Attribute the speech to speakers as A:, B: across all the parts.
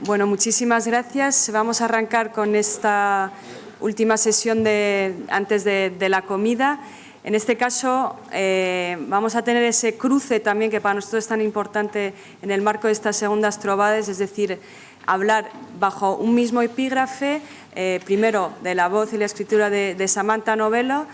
A: Bueno, muchísimas gracias. Vamos a arrancar con esta última sesión antes de la comida. En este caso, vamos a tener ese cruce también que para nosotros es tan importante en el marco de estas segundas trobades, es decir, hablar bajo un mismo epígrafe, primero de la voz y la escritura de Samantha Novello,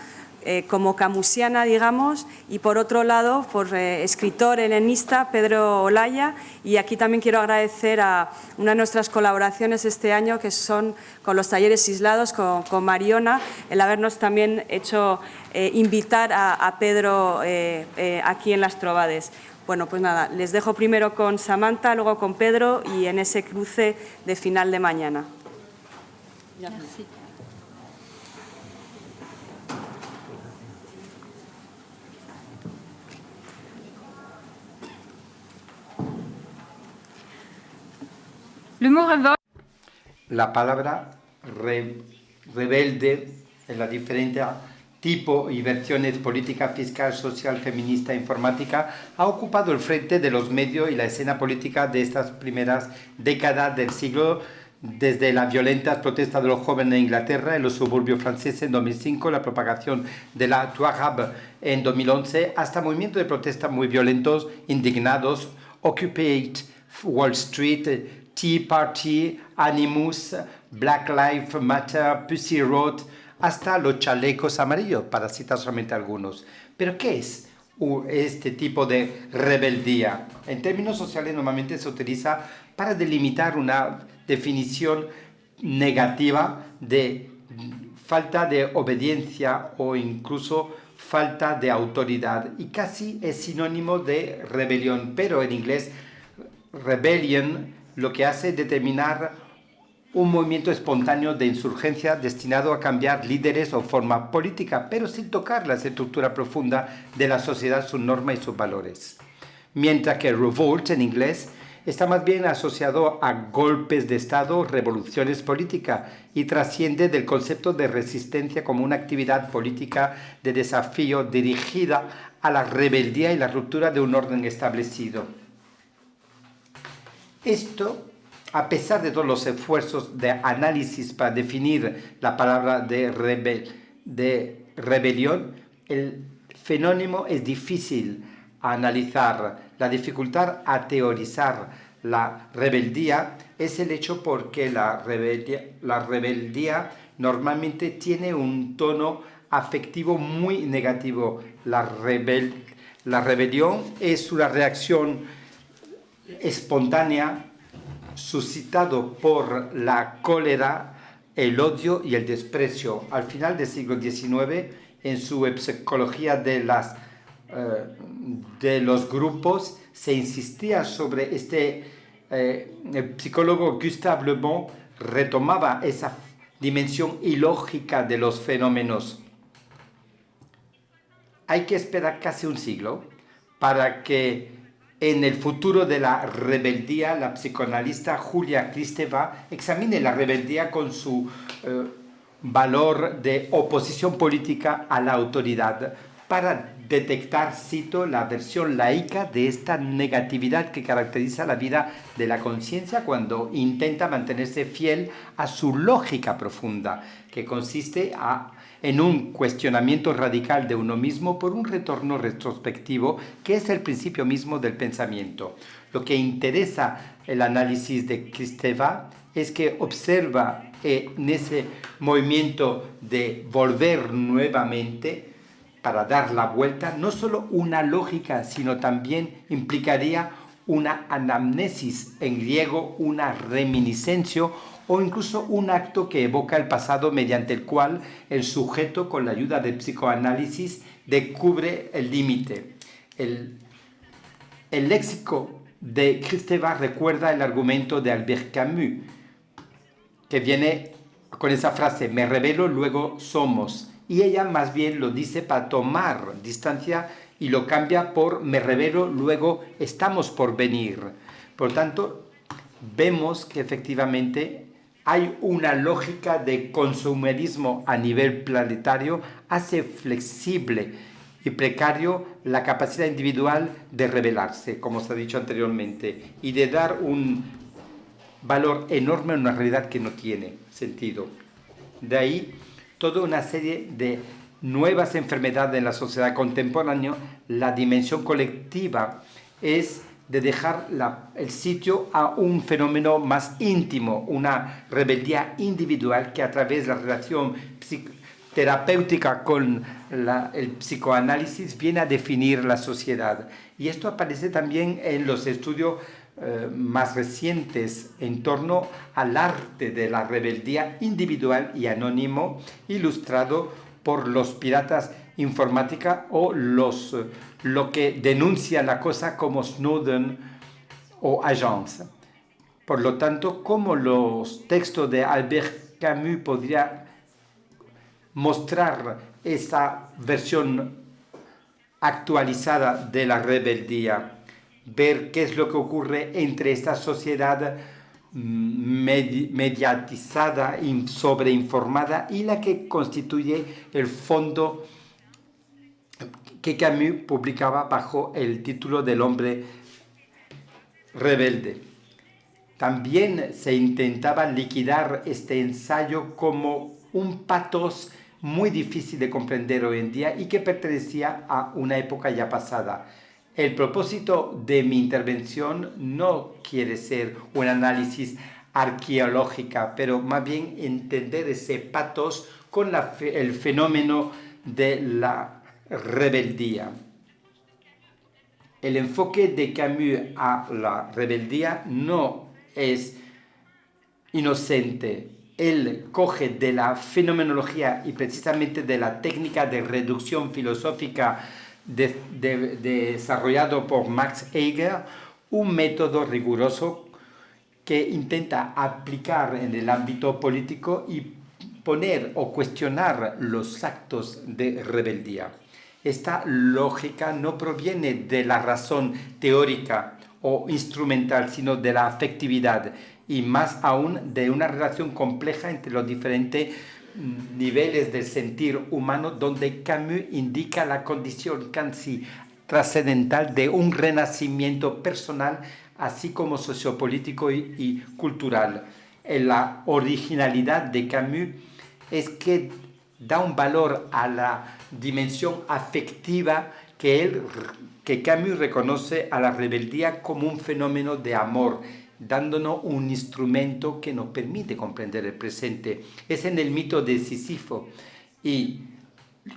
A: como camusiana, digamos, y por otro lado, por escritor helenista Pedro Olaya. Y aquí también quiero agradecer a una de nuestras colaboraciones este año, que son con los talleres aislados, con Mariona, el habernos también hecho invitar a Pedro aquí en las Trovades. Bueno, pues nada, les dejo primero con Samantha, luego con Pedro y en ese cruce de final de mañana.
B: Merci.
C: La palabra rebelde en la diferente tipo y versiones política, fiscal, social, feminista, informática, ha ocupado el frente de los medios y la escena política de estas primeras décadas del siglo, desde las violentas protestas de los jóvenes en Inglaterra, en los suburbios franceses en 2005, la propagación de la Touareg en 2011, hasta movimientos de protesta muy violentos, indignados, Occupy Wall Street, Tea Party, Animus, Black Lives Matter, Pussy Riot, hasta los chalecos amarillos, para citar solamente algunos. ¿Pero qué es este tipo de rebeldía? En términos sociales normalmente se utiliza para delimitar una definición negativa de falta de obediencia o incluso falta de autoridad, y casi es sinónimo de rebelión, pero en inglés rebellion lo que hace es determinar un movimiento espontáneo de insurgencia destinado a cambiar líderes o forma política, pero sin tocar la estructura profunda de la sociedad, sus normas y sus valores. Mientras que revolt en inglés está más bien asociado a golpes de Estado, revoluciones políticas, y trasciende del concepto de resistencia como una actividad política de desafío dirigida a la rebeldía y la ruptura de un orden establecido. Esto, a pesar de todos los esfuerzos de análisis para definir la palabra de rebelión, el fenómeno es difícil a analizar. La dificultad a teorizar la rebeldía es el hecho porque la rebeldía normalmente tiene un tono afectivo muy negativo. La rebelión es una reacción espontánea suscitado por la cólera, el odio y el desprecio. Al final del siglo XIX, en su psicología de los grupos, se insistía sobre el psicólogo Gustave Le Bon retomaba esa dimensión ilógica de los fenómenos. Hay que esperar casi un siglo para que en el futuro de la rebeldía, la psicoanalista Julia Kristeva examine la rebeldía con su valor de oposición política a la autoridad, para detectar, cito, la versión laica de esta negatividad que caracteriza la vida de la conciencia cuando intenta mantenerse fiel a su lógica profunda, que consiste en un cuestionamiento radical de uno mismo por un retorno retrospectivo, que es el principio mismo del pensamiento. Lo que interesa el análisis de Kristeva es que observa en ese movimiento de volver nuevamente para dar la vuelta, no solo una lógica, sino también implicaría una anamnesis, en griego una reminiscencia, o incluso un acto que evoca el pasado mediante el cual el sujeto, con la ayuda del psicoanálisis, descubre el límite. El léxico de Kristeva recuerda el argumento de Albert Camus, que viene con esa frase, me rebelo, luego somos. Y ella más bien lo dice para tomar distancia y lo cambia por me rebelo, luego estamos por venir. Por tanto, vemos que efectivamente hay una lógica de consumerismo a nivel planetario, hace flexible y precario la capacidad individual de rebelarse, como se ha dicho anteriormente, y de dar un valor enorme en una realidad que no tiene sentido. De ahí toda una serie de nuevas enfermedades en la sociedad contemporánea. La dimensión colectiva es de dejar el sitio a un fenómeno más íntimo, una rebeldía individual que a través de la relación terapéutica con el psicoanálisis viene a definir la sociedad. Y esto aparece también en los estudios más recientes en torno al arte de la rebeldía individual y anónimo, ilustrado por los piratas informática o lo que denuncia la cosa como Snowden o Agence. Por lo tanto, ¿cómo los textos de Albert Camus podría mostrar esa versión actualizada de la rebeldía? Ver qué es lo que ocurre entre esta sociedad mediatizada, sobreinformada, y la que constituye el fondo que Camus publicaba bajo el título del hombre rebelde. También se intentaba liquidar este ensayo como un pathos muy difícil de comprender hoy en día y que pertenecía a una época ya pasada. El propósito de mi intervención no quiere ser un análisis arqueológico, pero más bien entender ese pathos con el fenómeno de la rebeldía. El enfoque de Camus a la rebeldía no es inocente. Él coge de la fenomenología y precisamente de la técnica de reducción filosófica desarrollado por Max Heger, un método riguroso que intenta aplicar en el ámbito político y poner o cuestionar los actos de rebeldía. Esta lógica no proviene de la razón teórica o instrumental, sino de la afectividad y más aún de una relación compleja entre los diferentes niveles del sentir humano, donde Camus indica la condición casi trascendental de un renacimiento personal, así como sociopolítico y cultural. La originalidad de Camus es que da un valor a la dimensión afectiva que Camus reconoce a la rebeldía como un fenómeno de amor, dándonos un instrumento que nos permite comprender el presente. Es en el mito de Sísifo, y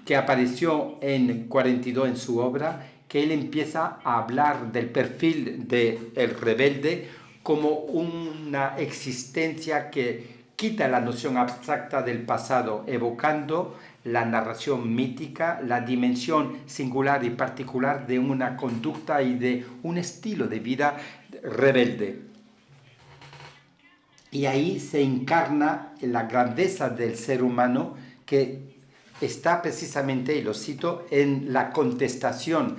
C: que apareció en 42 en su obra, que él empieza a hablar del perfil del rebelde como una existencia que quita la noción abstracta del pasado, evocando la narración mítica, la dimensión singular y particular de una conducta y de un estilo de vida rebelde. Y ahí se encarna la grandeza del ser humano, que está precisamente, y lo cito, en la contestación,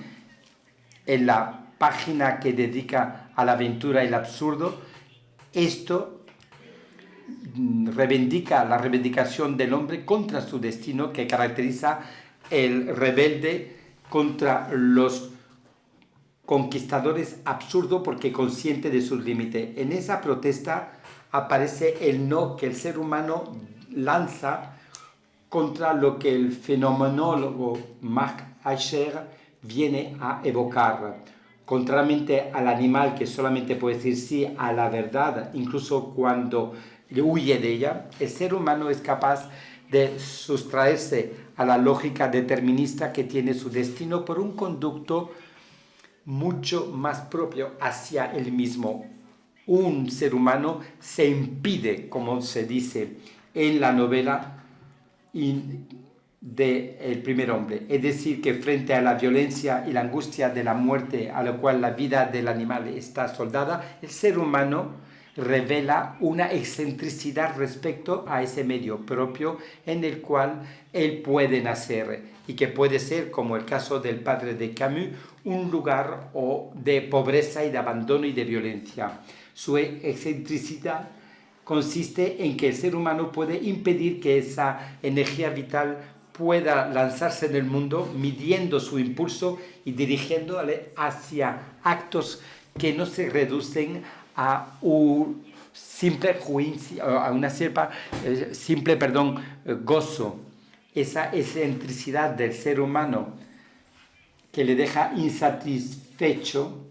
C: en la página que dedica a la aventura y el absurdo. Esto reivindica la reivindicación del hombre contra su destino, que caracteriza el rebelde contra los conquistadores absurdo porque consciente de sus límites. En esa protesta aparece el no que el ser humano lanza contra lo que el fenomenólogo Marc Acher viene a evocar. Contrariamente al animal que solamente puede decir sí a la verdad, incluso cuando huye de ella, el ser humano es capaz de sustraerse a la lógica determinista que tiene su destino por un conducto mucho más propio hacia él mismo. Un ser humano se impide, como se dice en la novela de El primer hombre, es decir, que frente a la violencia y la angustia de la muerte a la cual la vida del animal está soldada, el ser humano revela una excentricidad respecto a ese medio propio en el cual él puede nacer, y que puede ser, como el caso del padre de Camus, un lugar de pobreza y de abandono y de violencia. Su excentricidad consiste en que el ser humano puede impedir que esa energía vital pueda lanzarse en el mundo, midiendo su impulso y dirigiéndole hacia actos que no se reducen a gozo, esa excentricidad del ser humano que le deja insatisfecho,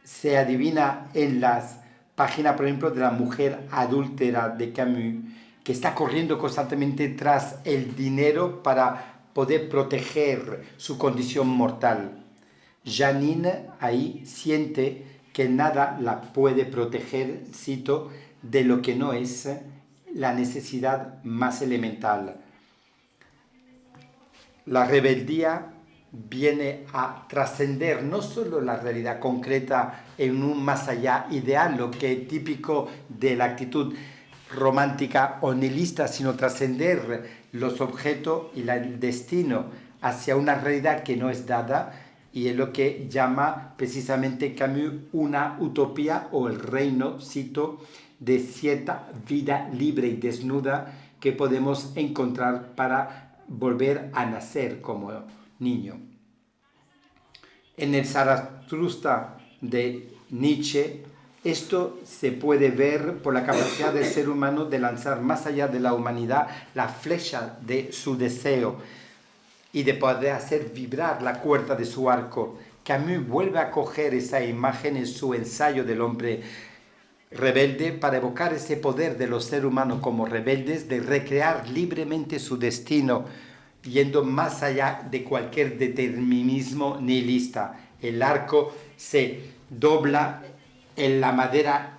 C: se adivina en las páginas, por ejemplo, de la mujer adúltera de Camus, que está corriendo constantemente tras el dinero para poder proteger su condición mortal. Janine ahí siente que nada la puede proteger, cito, de lo que no es la necesidad más elemental. La rebeldía viene a trascender no solo la realidad concreta en un más allá ideal, lo que es típico de la actitud romántica o nihilista, sino trascender los objetos y el destino hacia una realidad que no es dada, y es lo que llama precisamente Camus una utopía o el reino, cito, de cierta vida libre y desnuda que podemos encontrar para volver a nacer como niño. En el Zaratustra de Nietzsche, esto se puede ver por la capacidad del ser humano de lanzar más allá de la humanidad la flecha de su deseo y de poder hacer vibrar la cuerda de su arco. Camus vuelve a coger esa imagen en su ensayo del hombre rebelde para evocar ese poder de los seres humanos como rebeldes de recrear libremente su destino, yendo más allá de cualquier determinismo nihilista. El arco se dobla, en la madera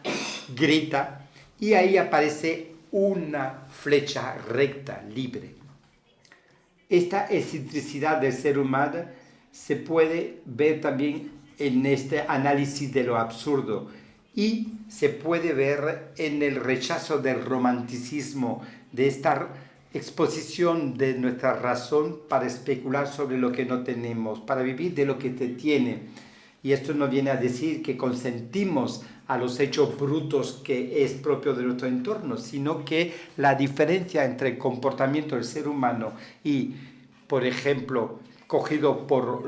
C: grita y ahí aparece una flecha recta, libre. Esta excentricidad del ser humano se puede ver también en este análisis de lo absurdo y se puede ver en el rechazo del romanticismo, de esta exposición de nuestra razón para especular sobre lo que no tenemos, para vivir de lo que te tiene. Y esto no viene a decir que consentimos a los hechos brutos que es propio de nuestro entorno, sino que la diferencia entre el comportamiento del ser humano y, por ejemplo, cogido por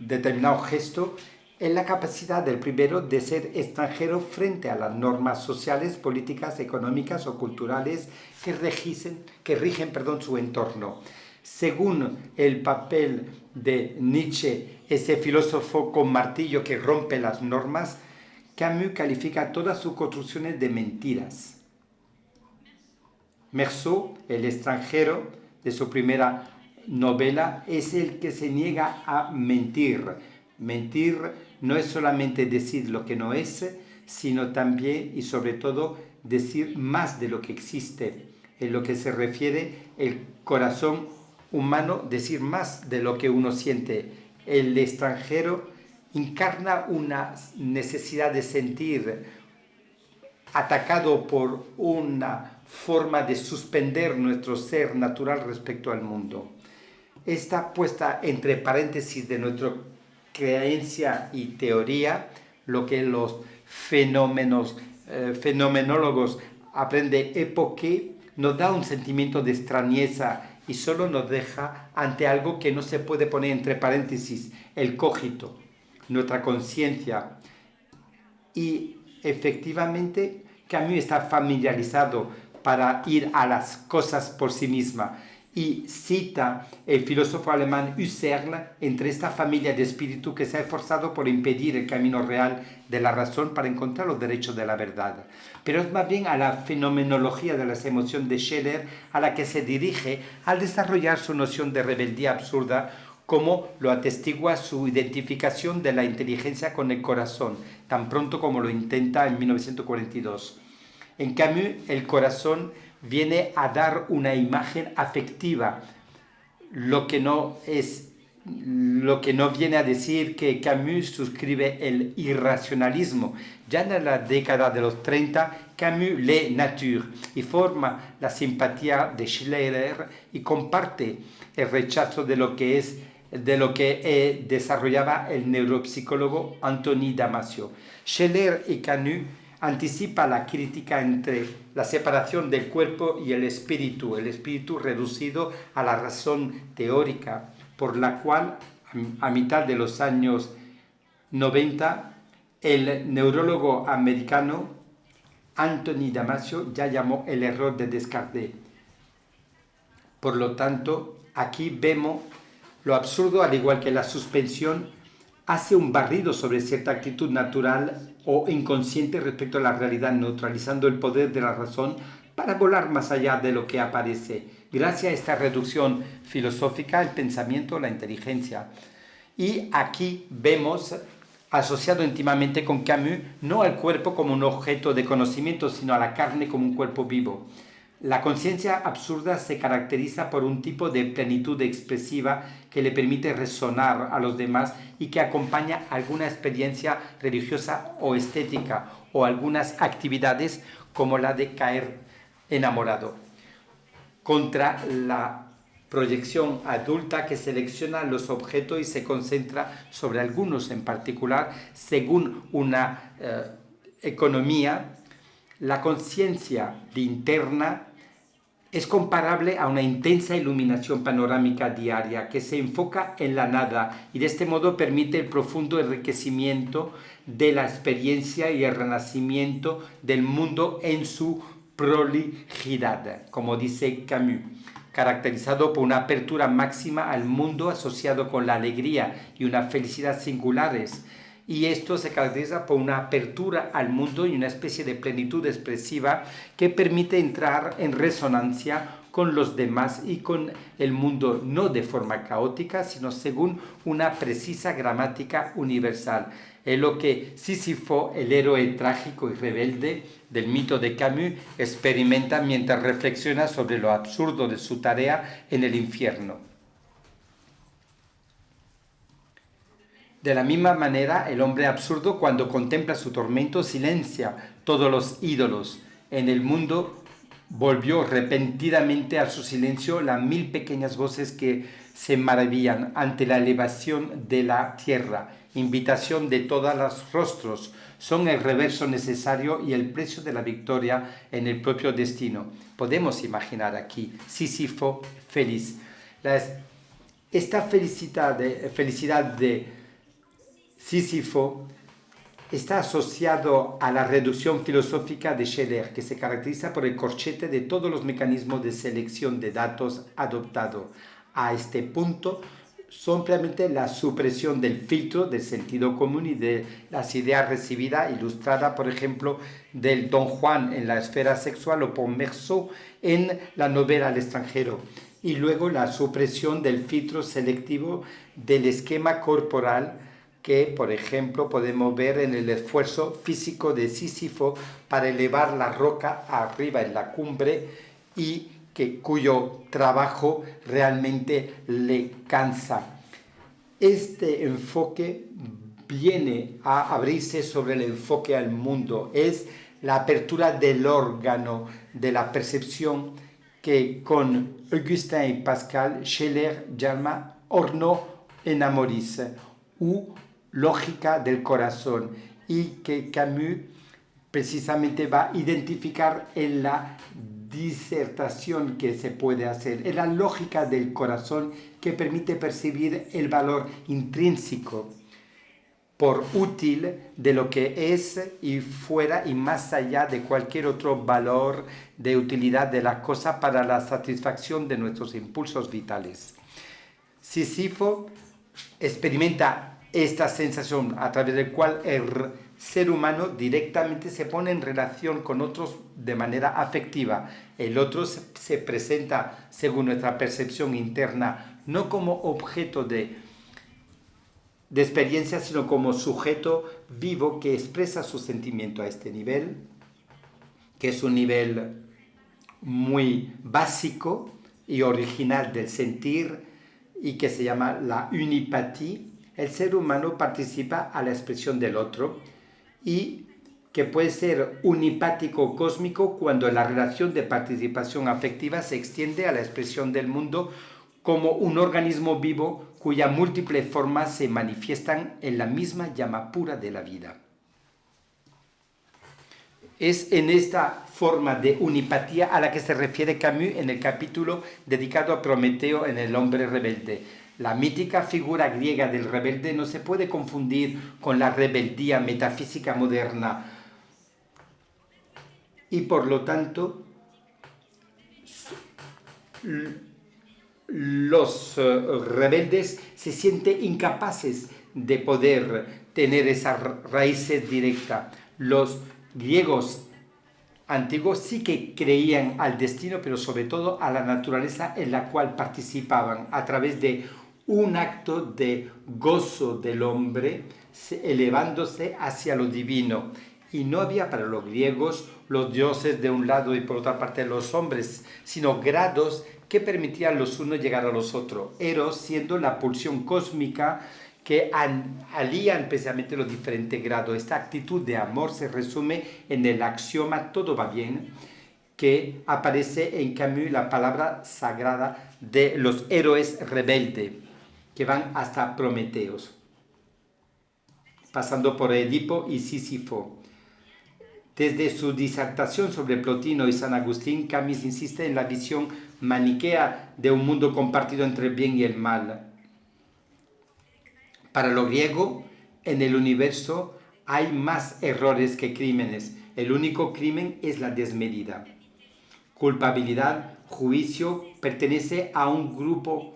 C: determinado gesto, es la capacidad del primero de ser extranjero frente a las normas sociales, políticas, económicas o culturales que rigen su entorno. Según el papel de Nietzsche, ese filósofo con martillo que rompe las normas, Camus califica todas sus construcciones de mentiras. Meursault, el extranjero, de su primera novela, es el que se niega a mentir. Mentir no es solamente decir lo que no es, sino también y sobre todo decir más de lo que existe. En lo que se refiere el corazón humano, decir más de lo que uno siente. El extranjero encarna una necesidad de sentir, atacado por una forma de suspender nuestro ser natural respecto al mundo. Esta puesta entre paréntesis de nuestra creencia y teoría, lo que los fenomenólogos aprenden époque, nos da un sentimiento de extrañeza y solo nos deja ante algo que no se puede poner entre paréntesis, el cogito, nuestra conciencia. Y efectivamente Camus está familiarizado para ir a las cosas por sí misma y cita el filósofo alemán Husserl entre esta familia de espíritu que se ha esforzado por impedir el camino real de la razón para encontrar los derechos de la verdad. Pero es más bien a la fenomenología de las emociones de Scheler a la que se dirige al desarrollar su noción de rebeldía absurda, como lo atestigua su identificación de la inteligencia con el corazón, tan pronto como lo intenta en 1942. En Camus, el corazón viene a dar una imagen afectiva, lo que no viene a decir que Camus suscribe el irracionalismo. Ya en la década de los 30, Camus lee Nature y forma la simpatía de Schiller y comparte el rechazo de lo que desarrollaba el neuropsicólogo Anthony Damasio. Schiller y Camus anticipa la crítica entre la separación del cuerpo y el espíritu reducido a la razón teórica, por la cual a mitad de los años 90 el neurólogo americano Anthony Damasio ya llamó el error de Descartes. Por lo tanto, aquí vemos lo absurdo, al igual que la suspensión hace un barrido sobre cierta actitud natural o inconsciente respecto a la realidad, neutralizando el poder de la razón para volar más allá de lo que aparece. Gracias a esta reducción filosófica, el pensamiento, la inteligencia. Y aquí vemos, asociado íntimamente con Camus, no al cuerpo como un objeto de conocimiento, sino a la carne como un cuerpo vivo. La conciencia absurda se caracteriza por un tipo de plenitud expresiva que le permite resonar a los demás y que acompaña alguna experiencia religiosa o estética o algunas actividades como la de caer enamorado. Contra la proyección adulta que selecciona los objetos y se concentra sobre algunos en particular según una economía. La conciencia interna es comparable a una intensa iluminación panorámica diaria que se enfoca en la nada y de este modo permite el profundo enriquecimiento de la experiencia y el renacimiento del mundo en su prolijidad, como dice Camus, caracterizado por una apertura máxima al mundo asociado con la alegría y una felicidad singulares. Y esto se caracteriza por una apertura al mundo y una especie de plenitud expresiva que permite entrar en resonancia con los demás y con el mundo, no de forma caótica, sino según una precisa gramática universal. Es lo que Sísifo, el héroe trágico y rebelde del mito de Camus, experimenta mientras reflexiona sobre lo absurdo de su tarea en el infierno. De la misma manera, el hombre absurdo, cuando contempla su tormento, silencia todos los ídolos. En el mundo volvió repentinamente a su silencio las 1000 pequeñas voces que se maravillan ante la elevación de la tierra. Invitación de todos los rostros. Son el reverso necesario y el precio de la victoria en el propio destino. Podemos imaginar aquí Sísifo feliz. Esta felicidad de Sísifo está asociado a la reducción filosófica de Scheler, que se caracteriza por el corchete de todos los mecanismos de selección de datos adoptados. A este punto, simplemente la supresión del filtro del sentido común y de las ideas recibidas, ilustrada, por ejemplo, del Don Juan en la esfera sexual o por Meursault en la novela El extranjero. Y luego la supresión del filtro selectivo del esquema corporal que, por ejemplo, podemos ver en el esfuerzo físico de Sísifo para elevar la roca arriba en la cumbre y cuyo trabajo realmente le cansa. Este enfoque viene a abrirse sobre el enfoque al mundo. Es la apertura del órgano de la percepción que con Augustin y Pascal Scheler llama orno enamoris, u lógica del corazón, y que Camus precisamente va a identificar en la disertación que se puede hacer. Es la lógica del corazón que permite percibir el valor intrínseco por útil de lo que es y fuera y más allá de cualquier otro valor de utilidad de la cosa para la satisfacción de nuestros impulsos vitales. Sísifo experimenta esta sensación a través del cual el ser humano directamente se pone en relación con otros de manera afectiva. El otro se presenta, según nuestra percepción interna, no como objeto de experiencia, sino como sujeto vivo que expresa su sentimiento a este nivel, que es un nivel muy básico y original del sentir y que se llama la unipatía. El ser humano participa a la expresión del otro y que puede ser unipático o cósmico cuando la relación de participación afectiva se extiende a la expresión del mundo como un organismo vivo cuyas múltiples formas se manifiestan en la misma llama pura de la vida. Es en esta forma de unipatía a la que se refiere Camus en el capítulo dedicado a Prometeo en El hombre rebelde. La mítica figura griega del rebelde no se puede confundir con la rebeldía metafísica moderna. y por lo tanto los rebeldes se sienten incapaces de poder tener esas raíces directas. Los griegos antiguos sí que creían al destino, pero sobre todo a la naturaleza en la cual participaban a través de un acto de gozo del hombre elevándose hacia lo divino. Y no había para los griegos los dioses de un lado y por otra parte los hombres, sino grados que permitían los unos llegar a los otros. Eros siendo la pulsión cósmica que alían precisamente los diferentes grados. Esta actitud de amor se resume en el axioma todo va bien, que aparece en Camus la palabra sagrada de los héroes rebeldes, que van hasta Prometeos, pasando por Edipo y Sísifo. Desde su disertación sobre Plotino y San Agustín, Camus insiste en la visión maniquea de un mundo compartido entre el bien y el mal. Para lo griego, en el universo hay más errores que crímenes. El único crimen es la desmedida. Culpabilidad, juicio, pertenece a un grupo,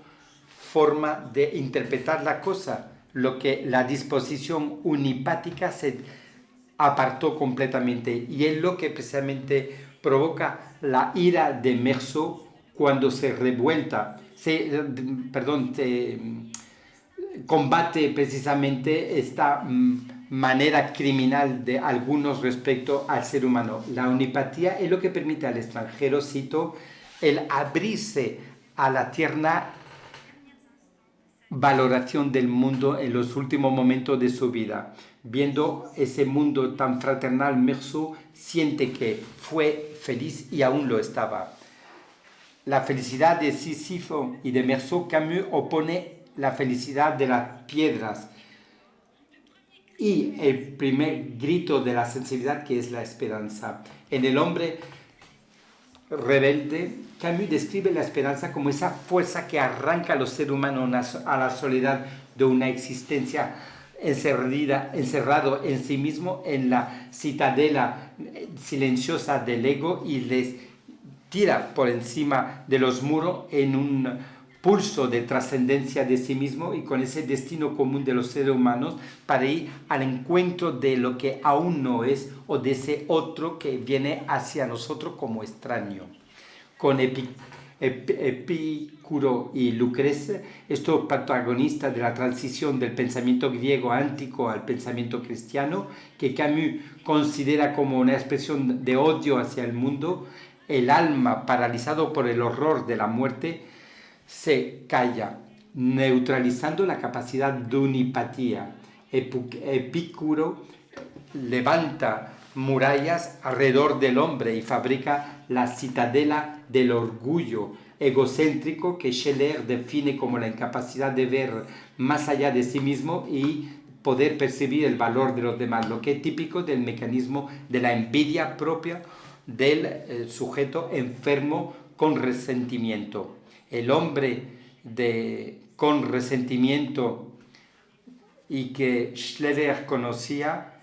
C: forma de interpretar la cosa, lo que la disposición unipática se apartó completamente. Y es lo que precisamente provoca la ira de Meursault cuando se combate precisamente esta manera criminal de algunos respecto al ser humano. La unipatía es lo que permite al extranjero, cito, el abrirse a la tierna valoración del mundo en los últimos momentos de su vida. Viendo ese mundo tan fraternal, Meursault siente que fue feliz y aún lo estaba. La felicidad de Sísifo y de Meursault, Camus opone la felicidad de las piedras y el primer grito de la sensibilidad, que es la esperanza. En el hombre rebelde, Camus describe la esperanza como esa fuerza que arranca a los seres humanos a la soledad de una existencia encerrado en sí mismo en la citadela silenciosa del ego y les tira por encima de los muros en un pulso de trascendencia de sí mismo y con ese destino común de los seres humanos para ir al encuentro de lo que aún no es o de ese otro que viene hacia nosotros como extraño. Con Epicuro y Lucrece, estos protagonistas de la transición del pensamiento griego antiguo al pensamiento cristiano, que Camus considera como una expresión de odio hacia el mundo, el alma paralizado por el horror de la muerte se calla, neutralizando la capacidad de unipatía. Epicuro levanta murallas alrededor del hombre y fabrica la citadela del orgullo egocéntrico que Scheler define como la incapacidad de ver más allá de sí mismo y poder percibir el valor de los demás, lo que es típico del mecanismo de la envidia propia del sujeto enfermo con resentimiento. El hombre con resentimiento y que Schleller conocía,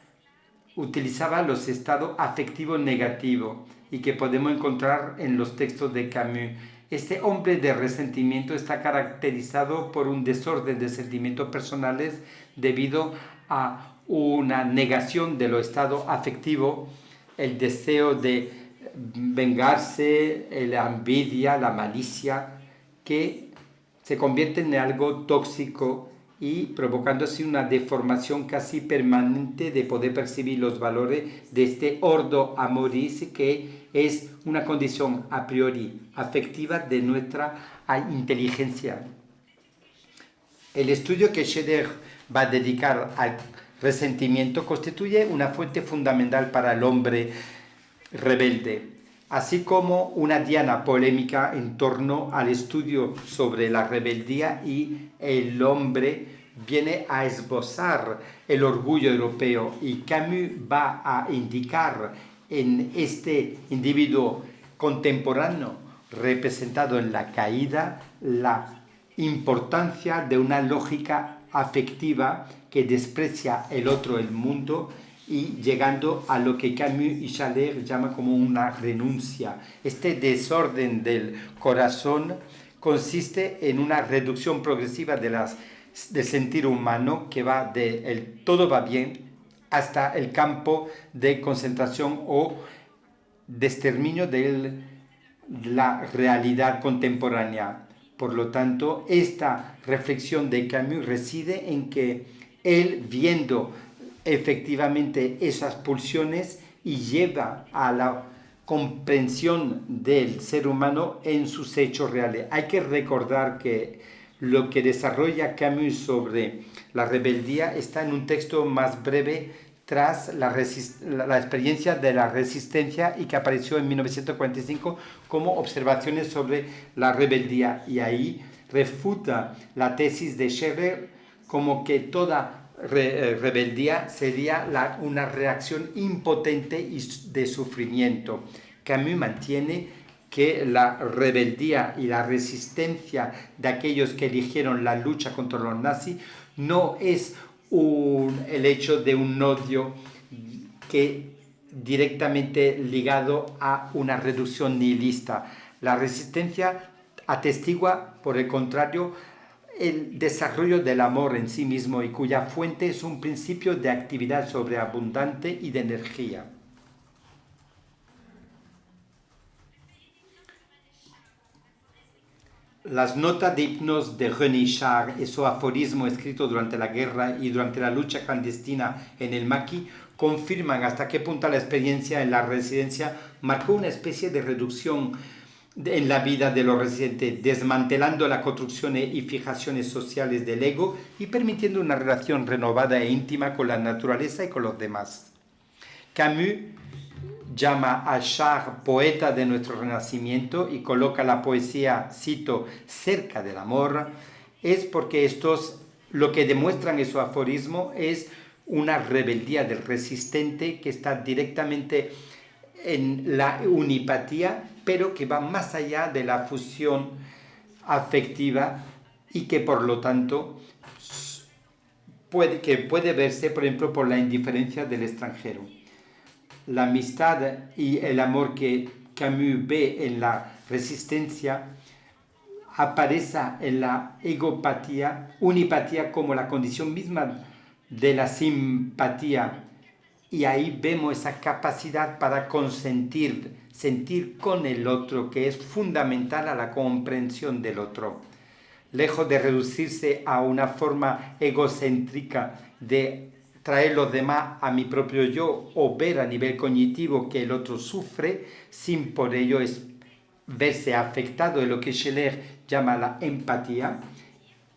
C: utilizaba los estados afectivos negativos y que podemos encontrar en los textos de Camus. Este hombre de resentimiento está caracterizado por un desorden de sentimientos personales debido a una negación de los estados afectivos, el deseo de vengarse, la envidia, la malicia, que se convierten en algo tóxico y provocando así una deformación casi permanente de poder percibir los valores de este ordo amoris, que es una condición a priori afectiva de nuestra inteligencia. El estudio que Scheler va a dedicar al resentimiento constituye una fuente fundamental para el hombre rebelde, así como una diana polémica en torno al estudio sobre la rebeldía y el hombre viene a esbozar el orgullo europeo, y Camus va a indicar en este individuo contemporáneo representado en la caída la importancia de una lógica afectiva que desprecia el otro, el mundo, y llegando a lo que Camus y Chalère llaman como una renuncia. Este desorden del corazón consiste en una reducción progresiva del sentir humano que va de el todo va bien hasta el campo de concentración o de exterminio de la realidad contemporánea. Por lo tanto, esta reflexión de Camus reside en que él, viendo efectivamente esas pulsiones y lleva a la comprensión del ser humano en sus hechos reales. Hay que recordar que lo que desarrolla Camus sobre la rebeldía está en un texto más breve tras la experiencia de la resistencia y que apareció en 1945 como observaciones sobre la rebeldía, y ahí refuta la tesis de Scherer como que toda rebeldía sería una reacción impotente y de sufrimiento. Camus mantiene que la rebeldía y la resistencia de aquellos que eligieron la lucha contra los nazis no es el hecho de un odio que directamente ligado a una reducción nihilista. La resistencia atestigua, por el contrario, el desarrollo del amor en sí mismo y cuya fuente es un principio de actividad sobreabundante y de energía. Las notas de himnos de René Char y su aforismo escrito durante la guerra y durante la lucha clandestina en el Maquis confirman hasta qué punto la experiencia en la residencia marcó una especie de reducción en la vida de los residentes, desmantelando las construcciones y fijaciones sociales del ego y permitiendo una relación renovada e íntima con la naturaleza y con los demás. Camus llama a Char poeta de nuestro renacimiento y coloca la poesía, cito, cerca del amor, es porque estos lo que demuestran en su aforismo es una rebeldía del resistente que está directamente en la unipatía, pero que va más allá de la fusión afectiva y que por lo tanto puede verse, por ejemplo, por la indiferencia del extranjero. La amistad y el amor que Camus ve en la resistencia aparece en la egopatía, unipatía como la condición misma de la simpatía, y ahí vemos esa capacidad para sentir con el otro, que es fundamental a la comprensión del otro. Lejos de reducirse a una forma egocéntrica de traer los demás a mi propio yo o ver a nivel cognitivo que el otro sufre, sin por ello verse afectado de lo que Scheler llama la empatía,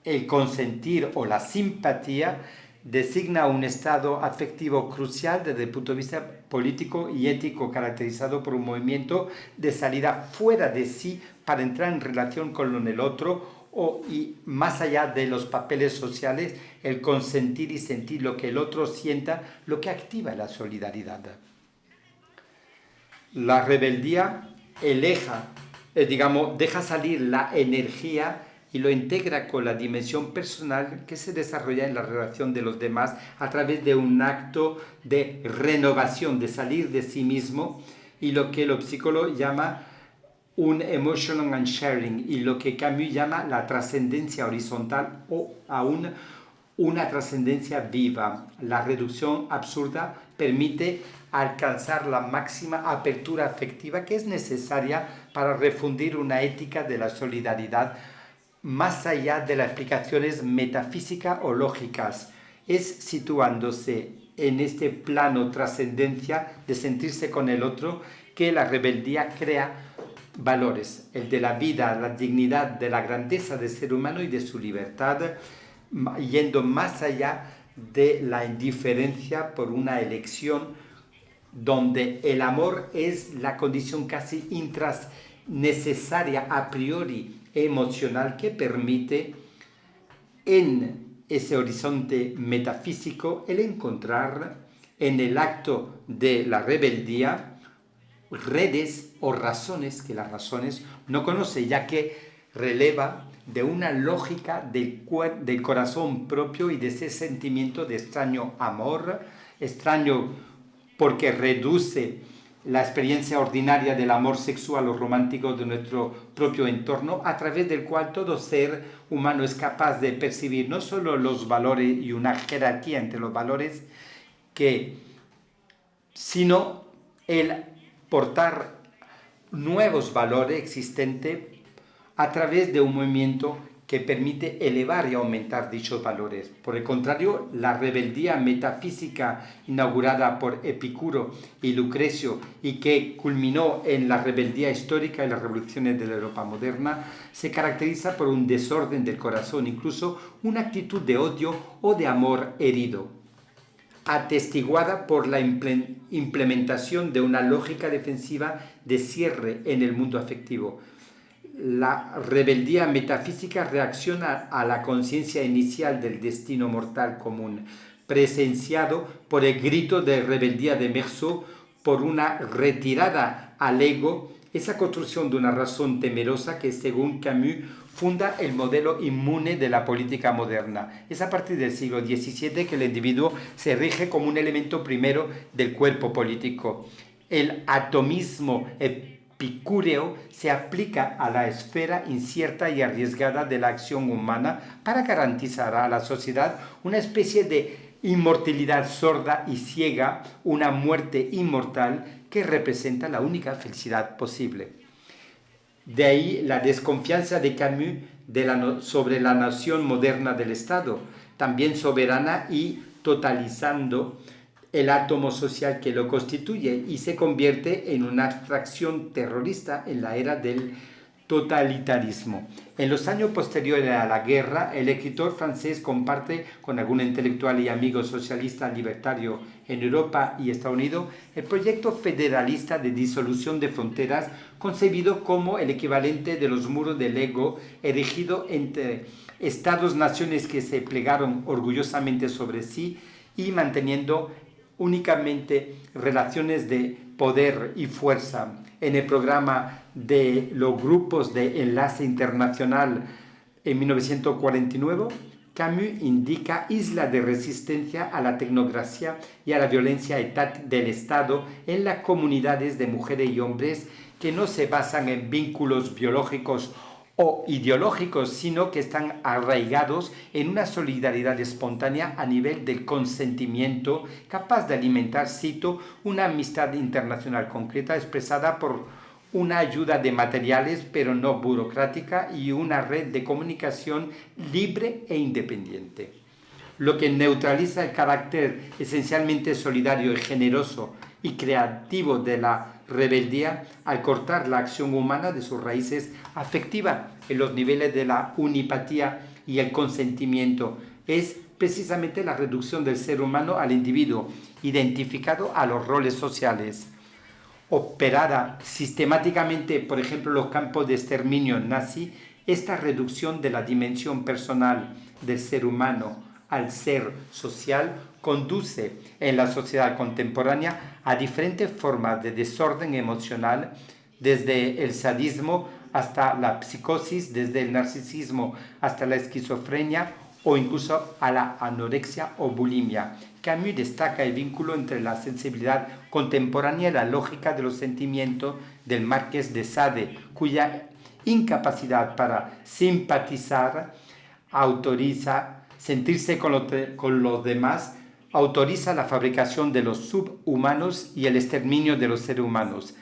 C: el consentir o la simpatía designa un estado afectivo crucial desde el punto de vista político y ético, caracterizado por un movimiento de salida fuera de sí para entrar en relación con el otro y más allá de los papeles sociales, el consentir y sentir lo que el otro sienta, lo que activa la solidaridad. La rebeldía deja salir la energía y lo integra con la dimensión personal que se desarrolla en la relación de los demás a través de un acto de renovación, de salir de sí mismo, y lo que los psicólogos llaman un emotional unsharing, y lo que Camus llama la trascendencia horizontal o aún una trascendencia viva. La reducción absurda permite alcanzar la máxima apertura afectiva que es necesaria para refundir una ética de la solidaridad más allá de las explicaciones metafísicas o lógicas. Es situándose en este plano trascendencia de sentirse con el otro que la rebeldía crea valores, el de la vida, la dignidad, de la grandeza del ser humano y de su libertad, yendo más allá de la indiferencia por una elección donde el amor es la condición casi necesaria a priori emocional que permite en ese horizonte metafísico el encontrar en el acto de la rebeldía redes o razones que las razones no conoce, ya que releva de una lógica del corazón propio y de ese sentimiento de extraño amor extraño porque reduce la experiencia ordinaria del amor sexual o romántico de nuestro propio entorno, a través del cual todo ser humano es capaz de percibir no solo los valores y una jerarquía entre los valores, sino el portar nuevos valores existentes a través de un movimiento que permite elevar y aumentar dichos valores. Por el contrario, la rebeldía metafísica inaugurada por Epicuro y Lucrecio y que culminó en la rebeldía histórica y las revoluciones de la Europa moderna, se caracteriza por un desorden del corazón, incluso una actitud de odio o de amor herido, atestiguada por la implementación de una lógica defensiva de cierre en el mundo afectivo. La rebeldía metafísica reacciona a la conciencia inicial del destino mortal común, presenciado por el grito de rebeldía de Meursault, por una retirada al ego, esa construcción de una razón temerosa que, según Camus, funda el modelo inmune de la política moderna. Es a partir del siglo XVII que el individuo se rige como un elemento primero del cuerpo político. El atomismo epicúreo se aplica a la esfera incierta y arriesgada de la acción humana para garantizar a la sociedad una especie de inmortalidad sorda y ciega, una muerte inmortal que representa la única felicidad posible. De ahí la desconfianza de Camus sobre la nación moderna del Estado, también soberana y totalizando el átomo social que lo constituye, y se convierte en una abstracción terrorista en la era del totalitarismo. En los años posteriores a la guerra, el escritor francés comparte con algún intelectual y amigo socialista libertario en Europa y Estados Unidos el proyecto federalista de disolución de fronteras, concebido como el equivalente de los muros del ego erigido entre estados-naciones que se plegaron orgullosamente sobre sí y manteniendo únicamente relaciones de poder y fuerza. En el programa de los grupos de enlace internacional en 1949, Camus indica isla de resistencia a la tecnocracia y a la violencia del Estado en las comunidades de mujeres y hombres que no se basan en vínculos biológicos o ideológicos, sino que están arraigados en una solidaridad espontánea a nivel del consentimiento, capaz de alimentar, cito, una amistad internacional concreta expresada por una ayuda de materiales pero no burocrática y una red de comunicación libre e independiente. Lo que neutraliza el carácter esencialmente solidario y generoso y creativo de la rebeldía al cortar la acción humana de sus raíces afectivas en los niveles de la unipatía y el consentimiento es precisamente la reducción del ser humano al individuo, identificado a los roles sociales. Operada sistemáticamente, por ejemplo, en los campos de exterminio nazi, esta reducción de la dimensión personal del ser humano al ser social conduce en la sociedad contemporánea a diferentes formas de desorden emocional, desde el sadismo hasta la psicosis, desde el narcisismo hasta la esquizofrenia o incluso a la anorexia o bulimia. Camus destaca el vínculo entre la sensibilidad contemporánea y la lógica de los sentimientos del Marqués de Sade, cuya incapacidad para simpatizar autoriza sentirse con los demás, autoriza la fabricación de los subhumanos y el exterminio de los seres humanos.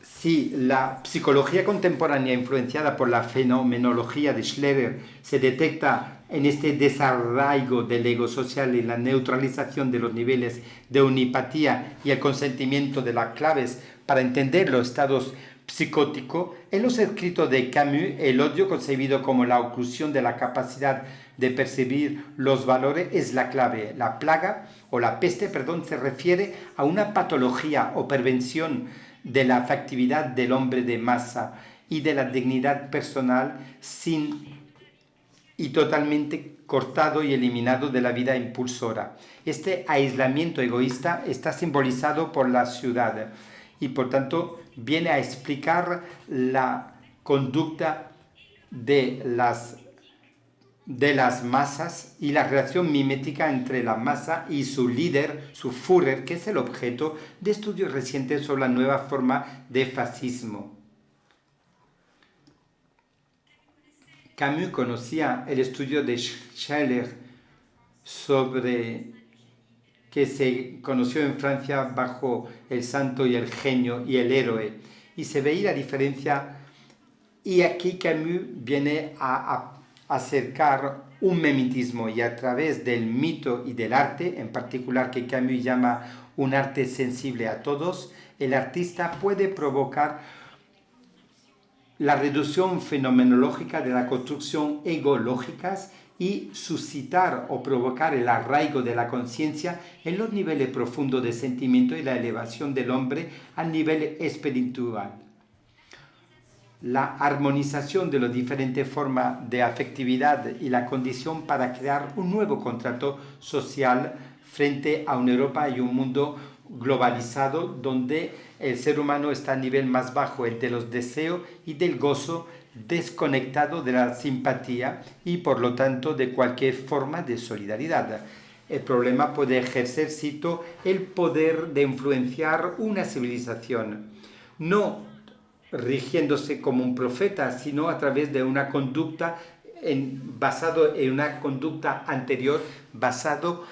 C: Si la psicología contemporánea influenciada por la fenomenología de Schlerer se detecta en este desarraigo del ego social y la neutralización de los niveles de unipatía y el consentimiento de las claves para entender los estados psicóticos, en los escritos de Camus, el odio concebido como la oclusión de la capacidad de percibir los valores es la clave. La plaga o la peste, se refiere a una patología o perversión de la afectividad del hombre de masa y de la dignidad personal y totalmente cortado y eliminado de la vida impulsora. Este aislamiento egoísta está simbolizado por la ciudad y por tanto viene a explicar la conducta de las de las masas y la relación mimética entre la masa y su líder, su Führer, que es el objeto de estudios recientes sobre la nueva forma de fascismo. Camus conocía el estudio de Schiller que se conoció en Francia bajo el santo y el genio y el héroe, y se veía la diferencia, y aquí Camus viene a acercar un mimetismo, y a través del mito y del arte, en particular que Camus llama un arte sensible a todos, el artista puede provocar la reducción fenomenológica de la construcción egológicas y suscitar o provocar el arraigo de la conciencia en los niveles profundos de sentimiento y la elevación del hombre al nivel espiritual. La armonización de las diferentes formas de afectividad y la condición para crear un nuevo contrato social frente a una Europa y un mundo globalizado donde el ser humano está a nivel más bajo, el de los deseos y del gozo, desconectado de la simpatía y por lo tanto de cualquier forma de solidaridad. El problema puede ejercer, cito, el poder de influenciar una civilización, no rigiéndose como un profeta, sino a través de una conducta basado en una conducta anterior, basado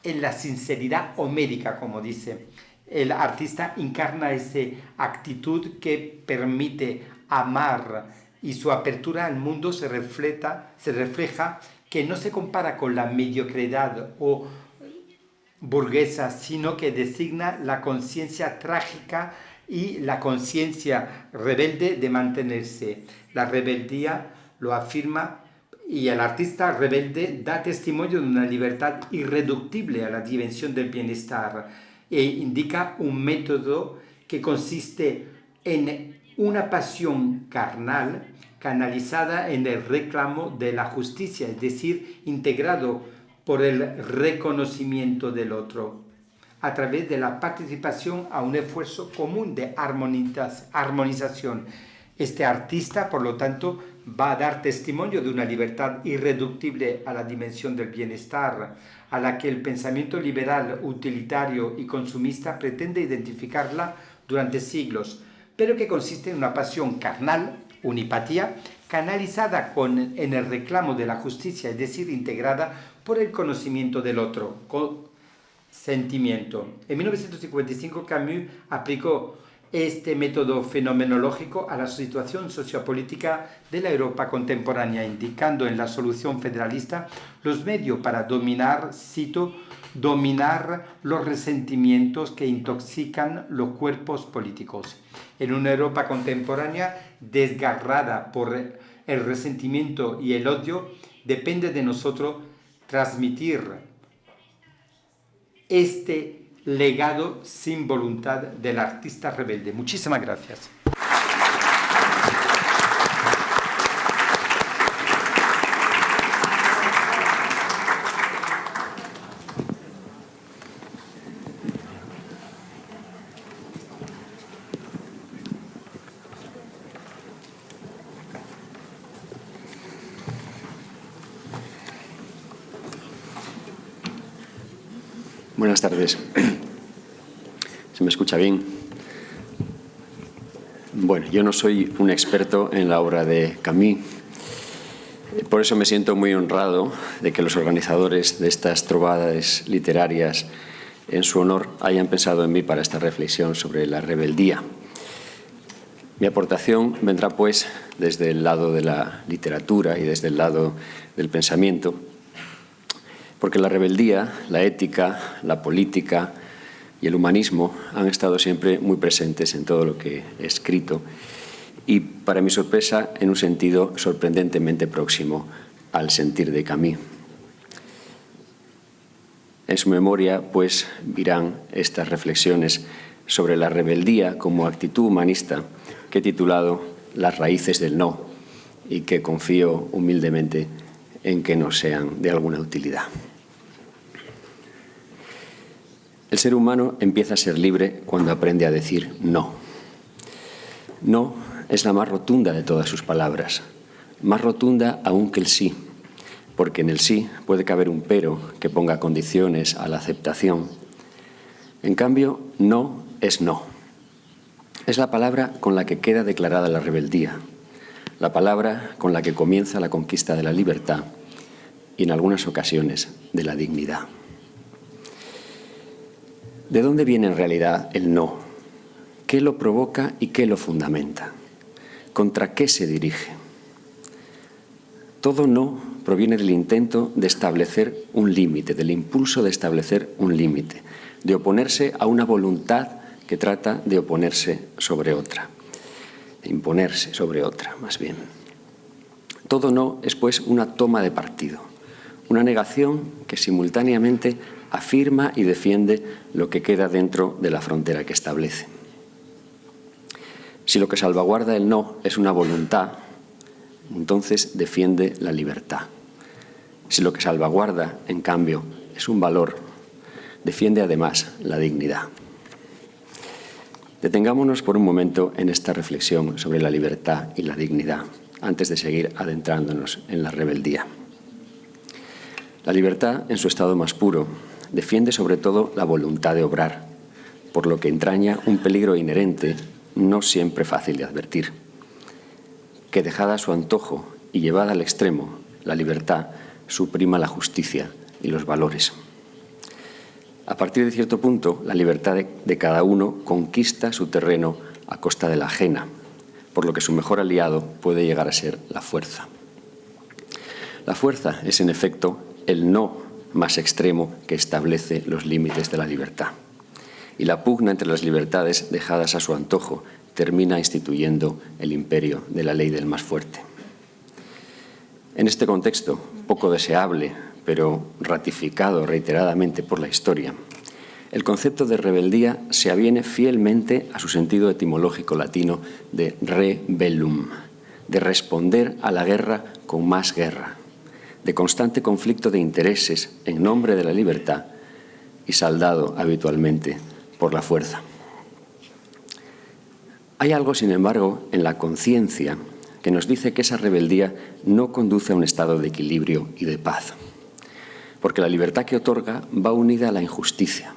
C: en la sinceridad homérica, como dice. El artista encarna esa actitud que permite amar, y su apertura al mundo se refleja que no se compara con la mediocridad o burguesa, sino que designa la conciencia trágica y la conciencia rebelde de mantenerse. La rebeldía lo afirma, y el artista rebelde da testimonio de una libertad irreductible a la dimensión del bienestar e indica un método que consiste en una pasión carnal canalizada en el reclamo de la justicia, es decir, integrado por el reconocimiento del otro, a través de la participación a un esfuerzo común de armonización. Este artista, por lo tanto, va a dar testimonio de una libertad irreductible a la dimensión del bienestar, a la que el pensamiento liberal, utilitario y consumista pretende identificarla durante siglos, pero que consiste en una pasión carnal, unipatía, canalizada en el reclamo de la justicia, es decir, integrada por el conocimiento del otro, sentimiento. En 1955 Camus aplicó este método fenomenológico a la situación sociopolítica de la Europa contemporánea, indicando en la solución federalista los medios para dominar, cito, dominar los resentimientos que intoxican los cuerpos políticos. En una Europa contemporánea desgarrada por el resentimiento y el odio, depende de nosotros transmitir este legado sin voluntad del artista rebelde. Muchísimas gracias.
D: Buenas tardes. ¿Se me escucha bien? Bueno, yo no soy un experto en la obra de Camus. Por eso me siento muy honrado de que los organizadores de estas trovadas literarias en su honor hayan pensado en mí para esta reflexión sobre la rebeldía. Mi aportación vendrá, pues, desde el lado de la literatura y desde el lado del pensamiento, porque la rebeldía, la ética, la política y el humanismo han estado siempre muy presentes en todo lo que he escrito y, para mi sorpresa, en un sentido sorprendentemente próximo al sentir de Camus. En su memoria, pues, virán estas reflexiones sobre la rebeldía como actitud humanista que he titulado Las raíces del no, y que confío humildemente en que nos sean de alguna utilidad. El ser humano empieza a ser libre cuando aprende a decir no. No es la más rotunda de todas sus palabras, más rotunda aún que el sí. porque en el sí puede caber un pero que ponga condiciones a la aceptación. En cambio, no es no. Es la palabra con la que queda declarada la rebeldía, la palabra con la que comienza la conquista de la libertad y, en algunas ocasiones, de la dignidad. ¿De dónde viene en realidad el no? ¿Qué lo provoca y qué lo fundamenta? ¿Contra qué se dirige? Todo no proviene del intento de establecer un límite, del impulso de establecer un límite, de oponerse a una voluntad que trata de oponerse sobre otra, de imponerse sobre otra, más bien. Todo no es, pues, una toma de partido, una negación que simultáneamente afirma y defiende lo que queda dentro de la frontera que establece. Si lo que salvaguarda el no es una voluntad, entonces defiende la libertad. Si lo que salvaguarda, en cambio, es un valor, defiende además la dignidad. Detengámonos por un momento en esta reflexión sobre la libertad y la dignidad, antes de seguir adentrándonos en la rebeldía. La libertad, en su estado más puro, defiende sobre todo la voluntad de obrar, por lo que entraña un peligro inherente, no siempre fácil de advertir, que dejada a su antojo y llevada al extremo, la libertad suprima la justicia y los valores. A partir de cierto punto, la libertad de cada uno conquista su terreno a costa de la ajena, por lo que su mejor aliado puede llegar a ser la fuerza. La fuerza es, en efecto, el no más extremo que establece los límites de la libertad. Y la pugna entre las libertades dejadas a su antojo termina instituyendo el imperio de la ley del más fuerte. En este contexto, poco deseable, pero ratificado reiteradamente por la historia, el concepto de rebeldía se aviene fielmente a su sentido etimológico latino de re bellum, de responder a la guerra con más guerra, de constante conflicto de intereses en nombre de la libertad y saldado habitualmente por la fuerza. Hay algo, sin embargo, en la conciencia que nos dice que esa rebeldía no conduce a un estado de equilibrio y de paz, porque la libertad que otorga va unida a la injusticia,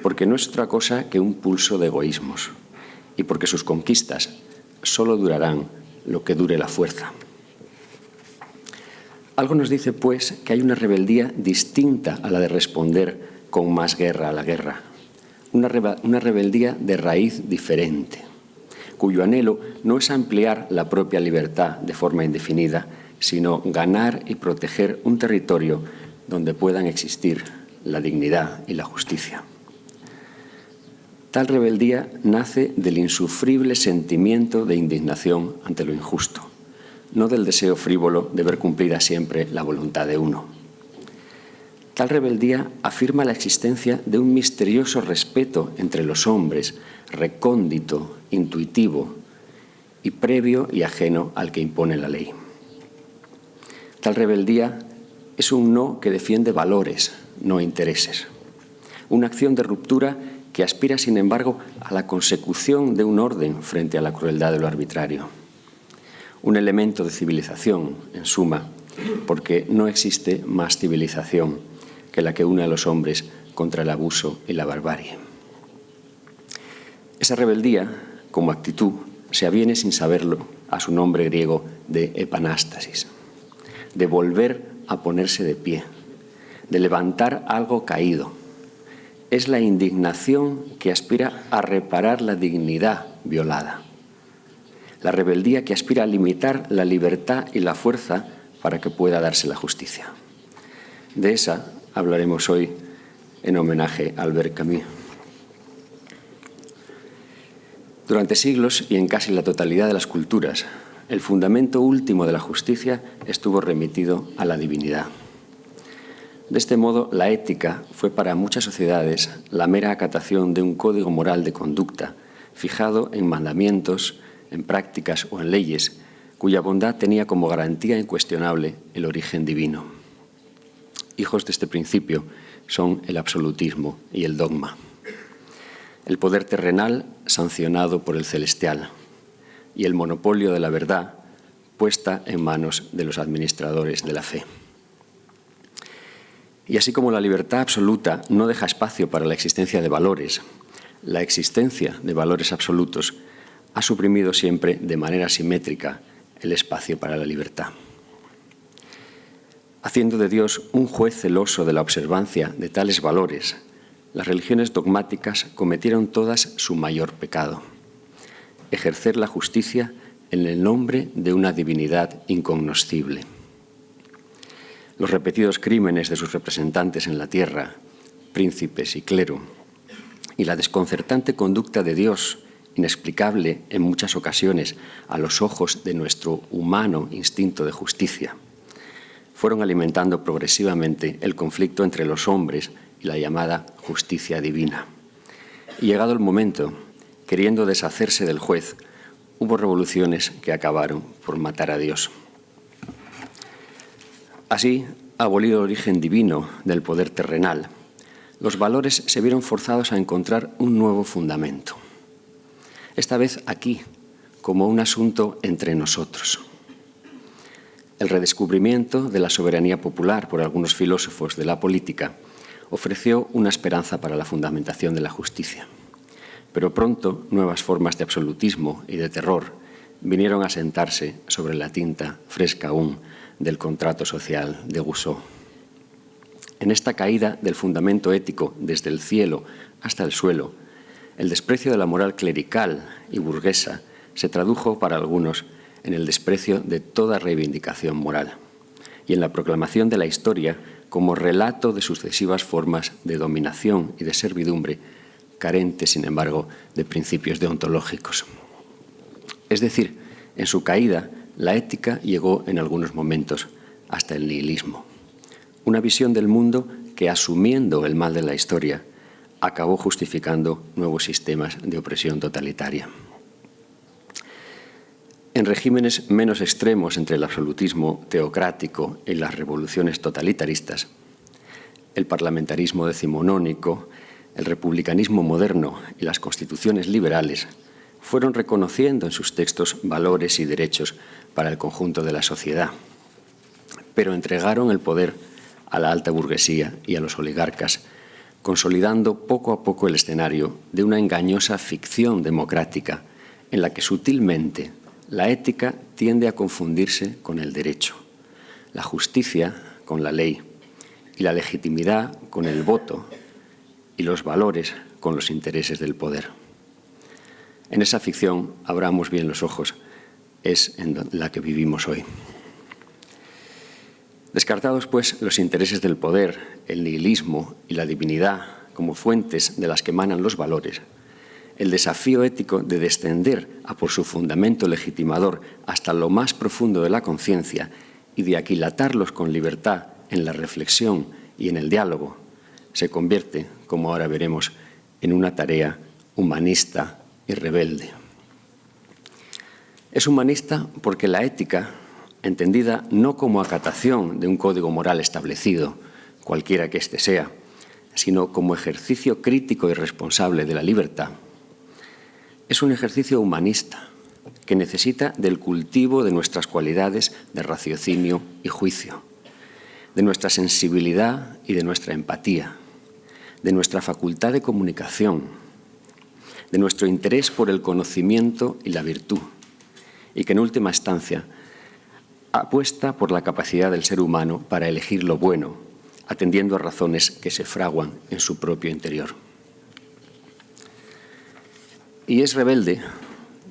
D: porque no es otra cosa que un pulso de egoísmos y porque sus conquistas solo durarán lo que dure la fuerza. Algo nos dice, pues, que hay una rebeldía distinta a la de responder con más guerra a la guerra, una rebeldía de raíz diferente, cuyo anhelo no es ampliar la propia libertad de forma indefinida, sino ganar y proteger un territorio donde puedan existir la dignidad y la justicia. Tal rebeldía nace del insufrible sentimiento de indignación ante lo injusto, no del deseo frívolo de ver cumplida siempre la voluntad de uno. Tal rebeldía afirma la existencia de un misterioso respeto entre los hombres, recóndito, intuitivo y previo y ajeno al que impone la ley. Tal rebeldía es un no que defiende valores, no intereses. Una acción de ruptura que aspira, sin embargo, a la consecución de un orden frente a la crueldad de lo arbitrario. Un elemento de civilización, en suma, porque no existe más civilización que la que une a los hombres contra el abuso y la barbarie. Esa rebeldía, como actitud, se aviene sin saberlo a su nombre griego de epanástasis, de volver a ponerse de pie, de levantar algo caído. Es la indignación que aspira a reparar la dignidad violada. La rebeldía que aspira a limitar la libertad y la fuerza para que pueda darse la justicia. De esa hablaremos hoy en homenaje a Albert Camus. Durante siglos y en casi la totalidad de las culturas, el fundamento último de la justicia estuvo remitido a la divinidad. De este modo, la ética fue para muchas sociedades la mera acatación de un código moral de conducta, fijado en mandamientos, en prácticas o en leyes, cuya bondad tenía como garantía incuestionable el origen divino. Hijos de este principio son el absolutismo y el dogma. El poder terrenal sancionado por el celestial y el monopolio de la verdad puesta en manos de los administradores de la fe. Y así como la libertad absoluta no deja espacio para la existencia de valores, la existencia de valores absolutos ha suprimido siempre de manera simétrica el espacio para la libertad. Haciendo de Dios un juez celoso de la observancia de tales valores, las religiones dogmáticas cometieron todas su mayor pecado: ejercer la justicia en el nombre de una divinidad incognoscible. Los repetidos crímenes de sus representantes en la tierra, príncipes y clero, y la desconcertante conducta de Dios, inexplicable en muchas ocasiones a los ojos de nuestro humano instinto de justicia, fueron alimentando progresivamente el conflicto entre los hombres y la llamada justicia divina. Y llegado el momento, queriendo deshacerse del juez, hubo revoluciones que acabaron por matar a Dios. Así, abolido el origen divino del poder terrenal, los valores se vieron forzados a encontrar un nuevo fundamento. Esta vez aquí, como un asunto entre nosotros. El redescubrimiento de la soberanía popular por algunos filósofos de la política ofreció una esperanza para la fundamentación de la justicia. Pero pronto nuevas formas de absolutismo y de terror vinieron a sentarse sobre la tinta fresca aún del contrato social de Rousseau. En esta caída del fundamento ético desde el cielo hasta el suelo, el desprecio de la moral clerical y burguesa se tradujo para algunos en el desprecio de toda reivindicación moral y en la proclamación de la historia como relato de sucesivas formas de dominación y de servidumbre, carentes, sin embargo, de principios deontológicos. Es decir, en su caída, la ética llegó en algunos momentos hasta el nihilismo, una visión del mundo que, asumiendo el mal de la historia, acabó justificando nuevos sistemas de opresión totalitaria. En regímenes menos extremos entre el absolutismo teocrático y las revoluciones totalitaristas, el parlamentarismo decimonónico, el republicanismo moderno y las constituciones liberales fueron reconociendo en sus textos valores y derechos para el conjunto de la sociedad, pero entregaron el poder a la alta burguesía y a los oligarcas, consolidando poco a poco el escenario de una engañosa ficción democrática en la que sutilmente la ética tiende a confundirse con el derecho, la justicia con la ley y la legitimidad con el voto y los valores con los intereses del poder. En esa ficción, abramos bien los ojos, es en la que vivimos hoy. Descartados, pues, los intereses del poder, el nihilismo y la divinidad como fuentes de las que emanan los valores, el desafío ético de descender a por su fundamento legitimador hasta lo más profundo de la conciencia y de aquilatarlos con libertad en la reflexión y en el diálogo, se convierte, como ahora veremos, en una tarea humanista y rebelde. Es humanista porque la ética, entendida no como acatación de un código moral establecido, cualquiera que éste sea, sino como ejercicio crítico y responsable de la libertad, es un ejercicio humanista que necesita del cultivo de nuestras cualidades de raciocinio y juicio, de nuestra sensibilidad y de nuestra empatía, de nuestra facultad de comunicación, de nuestro interés por el conocimiento y la virtud, y que en última instancia apuesta por la capacidad del ser humano para elegir lo bueno, atendiendo a razones que se fraguan en su propio interior. Y es rebelde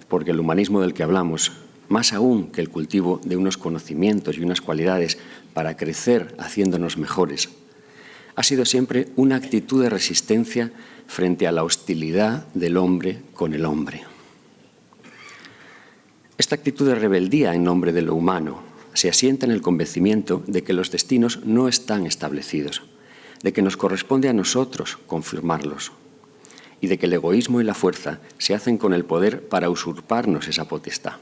D: porque el humanismo del que hablamos, más aún que el cultivo de unos conocimientos y unas cualidades para crecer haciéndonos mejores, ha sido siempre una actitud de resistencia frente a la hostilidad del hombre con el hombre. Esta actitud de rebeldía en nombre de lo humano se asienta en el convencimiento de que los destinos no están establecidos, de que nos corresponde a nosotros confirmarlos y de que el egoísmo y la fuerza se hacen con el poder para usurparnos esa potestad.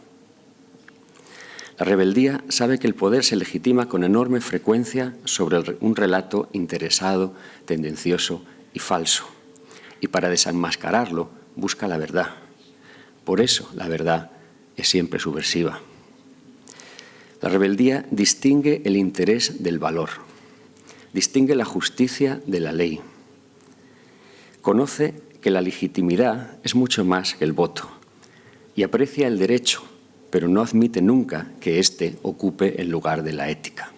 D: La rebeldía sabe que el poder se legitima con enorme frecuencia sobre un relato interesado, tendencioso y falso, y para desenmascararlo busca la verdad. Por eso la verdad es siempre subversiva. La rebeldía distingue el interés del valor. distingue la justicia de la ley. Conoce que la legitimidad es mucho más que el voto y aprecia el derecho, pero no admite nunca que éste ocupe el lugar de la ética.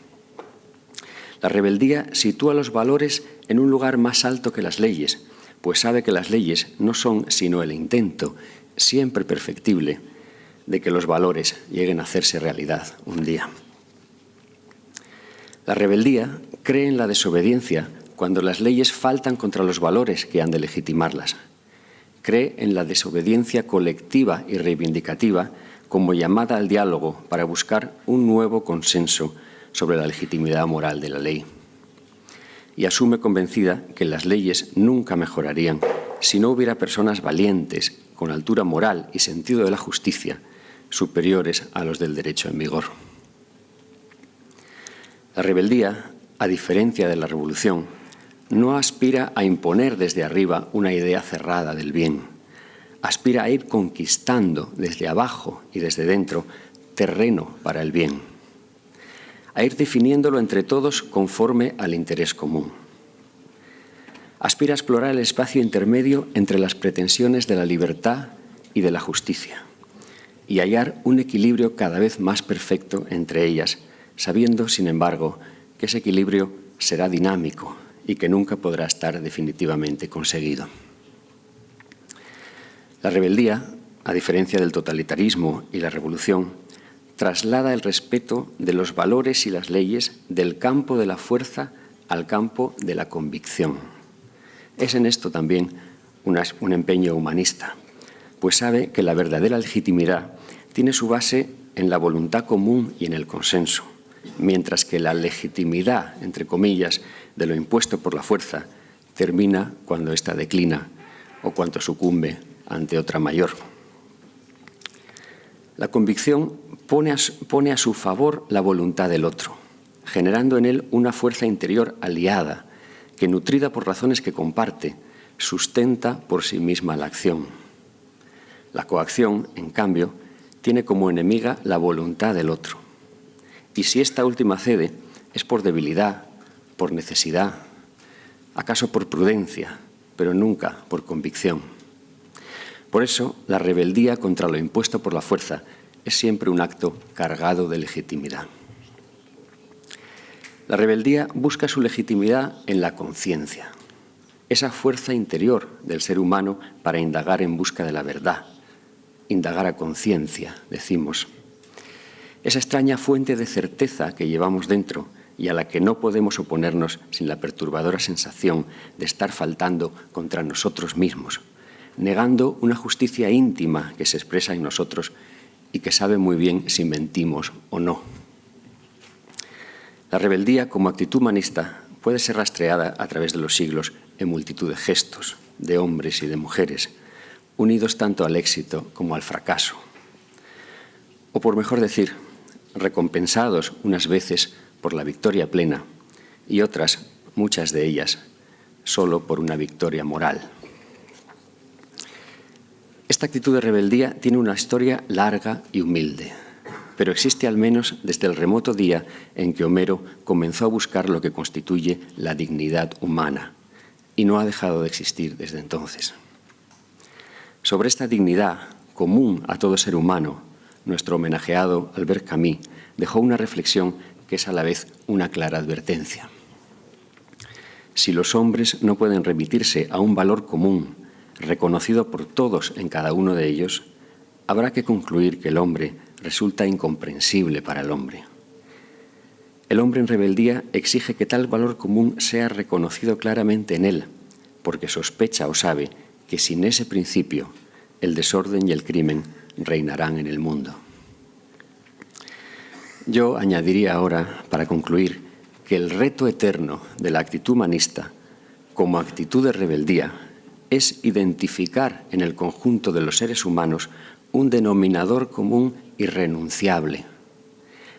D: La rebeldía sitúa los valores en un lugar más alto que las leyes, pues sabe que las leyes no son sino el intento, siempre perfectible, de que los valores lleguen a hacerse realidad un día. La rebeldía cree en la desobediencia cuando las leyes faltan contra los valores que han de legitimarlas. Cree en la desobediencia colectiva y reivindicativa como llamada al diálogo para buscar un nuevo consenso sobre la legitimidad moral de la ley. Y asume convencida que las leyes nunca mejorarían si no hubiera personas valientes, con altura moral y sentido de la justicia, superiores a los del derecho en vigor. La rebeldía, a diferencia de la revolución, no aspira a imponer desde arriba una idea cerrada del bien. Aspira a ir conquistando desde abajo y desde dentro terreno para el bien, a ir definiéndolo entre todos conforme al interés común. Aspira a explorar el espacio intermedio entre las pretensiones de la libertad y de la justicia y hallar un equilibrio cada vez más perfecto entre ellas, sabiendo, sin embargo, que ese equilibrio será dinámico y que nunca podrá estar definitivamente conseguido. La rebeldía, a diferencia del totalitarismo y la revolución, traslada el respeto de los valores y las leyes del campo de la fuerza al campo de la convicción. Es en esto también un empeño humanista, pues sabe que la verdadera legitimidad tiene su base en la voluntad común y en el consenso, mientras que la legitimidad, entre comillas, de lo impuesto por la fuerza termina cuando ésta declina o cuando sucumbe ante otra mayor. La convicción pone a su favor la voluntad del otro, generando en él una fuerza interior aliada que, nutrida por razones que comparte, sustenta por sí misma la acción. La coacción, en cambio, tiene como enemiga la voluntad del otro. Y si esta última cede, es por debilidad, por necesidad, acaso por prudencia, pero nunca por convicción. Por eso, la rebeldía contra lo impuesto por la fuerza es siempre un acto cargado de legitimidad. La rebeldía busca su legitimidad en la conciencia, esa fuerza interior del ser humano para indagar en busca de la verdad, indagar a conciencia, decimos. Esa extraña fuente de certeza que llevamos dentro y a la que no podemos oponernos sin la perturbadora sensación de estar faltando contra nosotros mismos, negando una justicia íntima que se expresa en nosotros y que sabe muy bien si mentimos o no. La rebeldía como actitud humanista puede ser rastreada a través de los siglos en multitud de gestos, de hombres y de mujeres, unidos tanto al éxito como al fracaso. O por mejor decir, recompensados unas veces por la victoria plena y otras, muchas de ellas, solo por una victoria moral. Esta actitud de rebeldía tiene una historia larga y humilde, pero existe al menos desde el remoto día en que Homero comenzó a buscar lo que constituye la dignidad humana y no ha dejado de existir desde entonces. Sobre esta dignidad común a todo ser humano, nuestro homenajeado Albert Camus dejó una reflexión que es a la vez una clara advertencia. Si los hombres no pueden remitirse a un valor común, reconocido por todos en cada uno de ellos, habrá que concluir que el hombre resulta incomprensible para el hombre. El hombre en rebeldía exige que tal valor común sea reconocido claramente en él, porque sospecha o sabe que sin ese principio el desorden y el crimen reinarán en el mundo. Yo añadiría ahora, para concluir, que el reto eterno de la actitud humanista como actitud de rebeldía es identificar en el conjunto de los seres humanos un denominador común irrenunciable,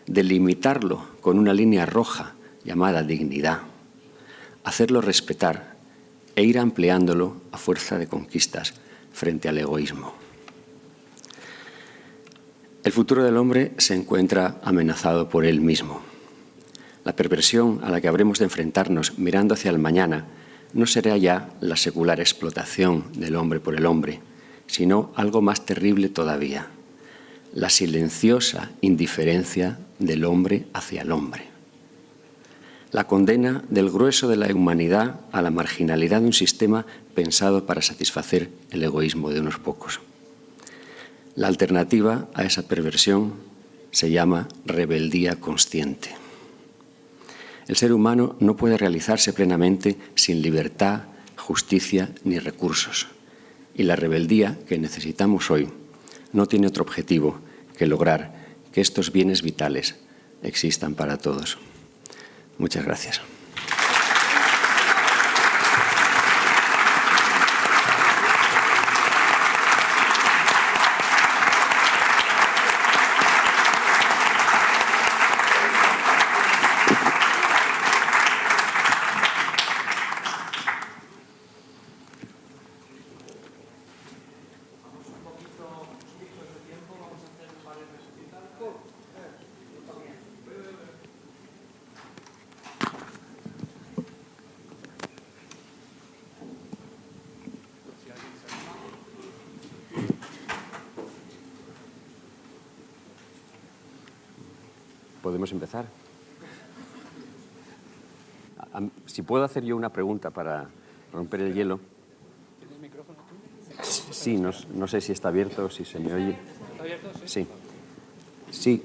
D: delimitarlo con una línea roja llamada dignidad, hacerlo respetar e ir ampliándolo a fuerza de conquistas frente al egoísmo. El futuro del hombre se encuentra amenazado por él mismo. La perversión a la que habremos de enfrentarnos mirando hacia el mañana no será ya la secular explotación del hombre por el hombre, sino algo más terrible todavía, la silenciosa indiferencia del hombre hacia el hombre. La condena del grueso de la humanidad a la marginalidad de un sistema pensado para satisfacer el egoísmo de unos pocos. La alternativa a esa perversión se llama rebeldía consciente. El ser humano no puede realizarse plenamente sin libertad, justicia ni recursos. Y la rebeldía que necesitamos hoy no tiene otro objetivo que lograr que estos bienes vitales existan para todos. Muchas gracias. ¿Podemos empezar? Si puedo hacer yo una pregunta para romper el hielo.
E: ¿Tienes micrófono tú?
D: Sí, no sé si está abierto o si se me oye.
E: ¿Está abierto?
D: Sí. Sí,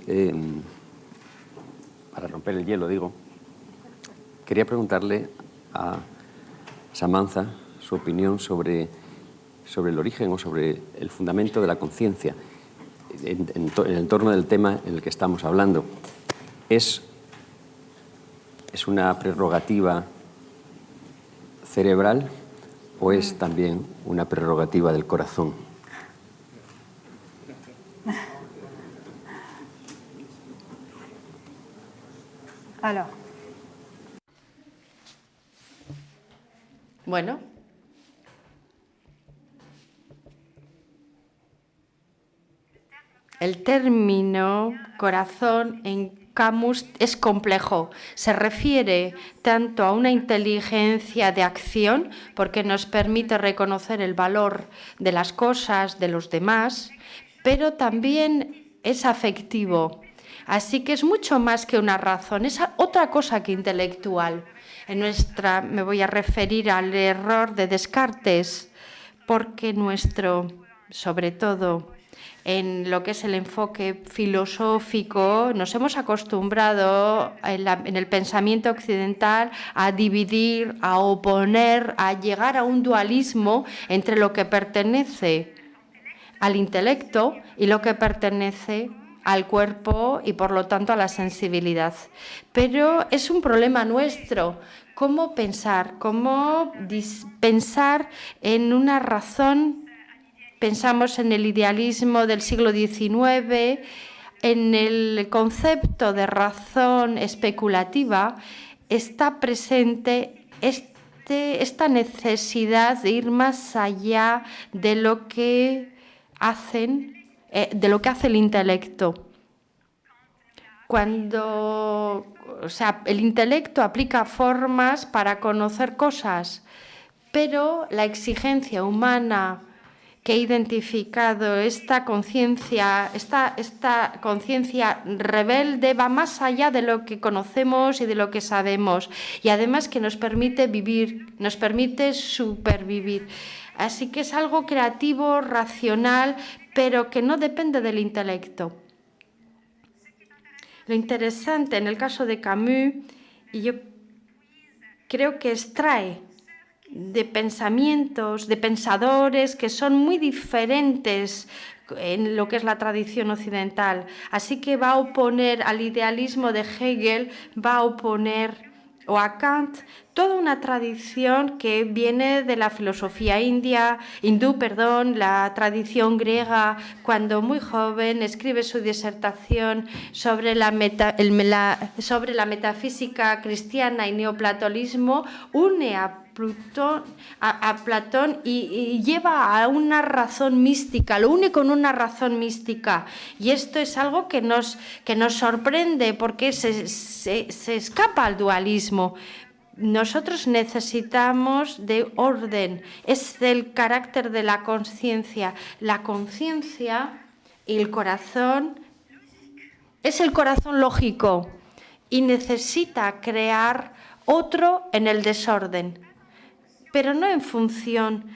D: para romper el hielo, digo. Quería preguntarle a Samantha su opinión sobre el origen o sobre el fundamento de la conciencia en el torno del tema en el que estamos hablando. ¿Es una prerrogativa cerebral o es también una prerrogativa del corazón?
B: Alors. Bueno. El término corazón en Camus es complejo. Se refiere tanto a una inteligencia de acción, porque nos permite reconocer el valor de las cosas, de los demás, pero también es afectivo. Así que es mucho más que una razón, es otra cosa que intelectual. Me voy a referir al error de Descartes, porque sobre todo en lo que es el enfoque filosófico, nos hemos acostumbrado en el pensamiento occidental a dividir, a oponer, a llegar a un dualismo entre lo que pertenece al intelecto y lo que pertenece al cuerpo y, por lo tanto, a la sensibilidad. Pero es un problema nuestro. ¿Cómo pensar? ¿Cómo pensar en una razón? Pensamos en el idealismo del siglo XIX, en el concepto de razón especulativa, está presente esta necesidad de ir más allá de lo que hace el intelecto. El intelecto aplica formas para conocer cosas, pero la exigencia humana que he identificado, esta conciencia rebelde va más allá de lo que conocemos y de lo que sabemos, y además que nos permite vivir, nos permite supervivir. Así que es algo creativo, racional, pero que no depende del intelecto. Lo interesante en el caso de Camus, y yo creo que extrae de pensamientos, de pensadores que son muy diferentes en lo que es la tradición occidental. Así que va a oponer al idealismo de Hegel, va a oponer, o a Kant, toda una tradición que viene de la filosofía hindú, la tradición griega. Cuando muy joven escribe su disertación sobre la metafísica cristiana y neoplatonismo, une a Platón y lleva a una razón mística, lo une con una razón mística. Y esto es algo que nos sorprende porque se escapa al dualismo. Nosotros necesitamos de orden, es el carácter de la conciencia. La conciencia y el corazón es el corazón lógico y necesita crear otro en el desorden, pero no en función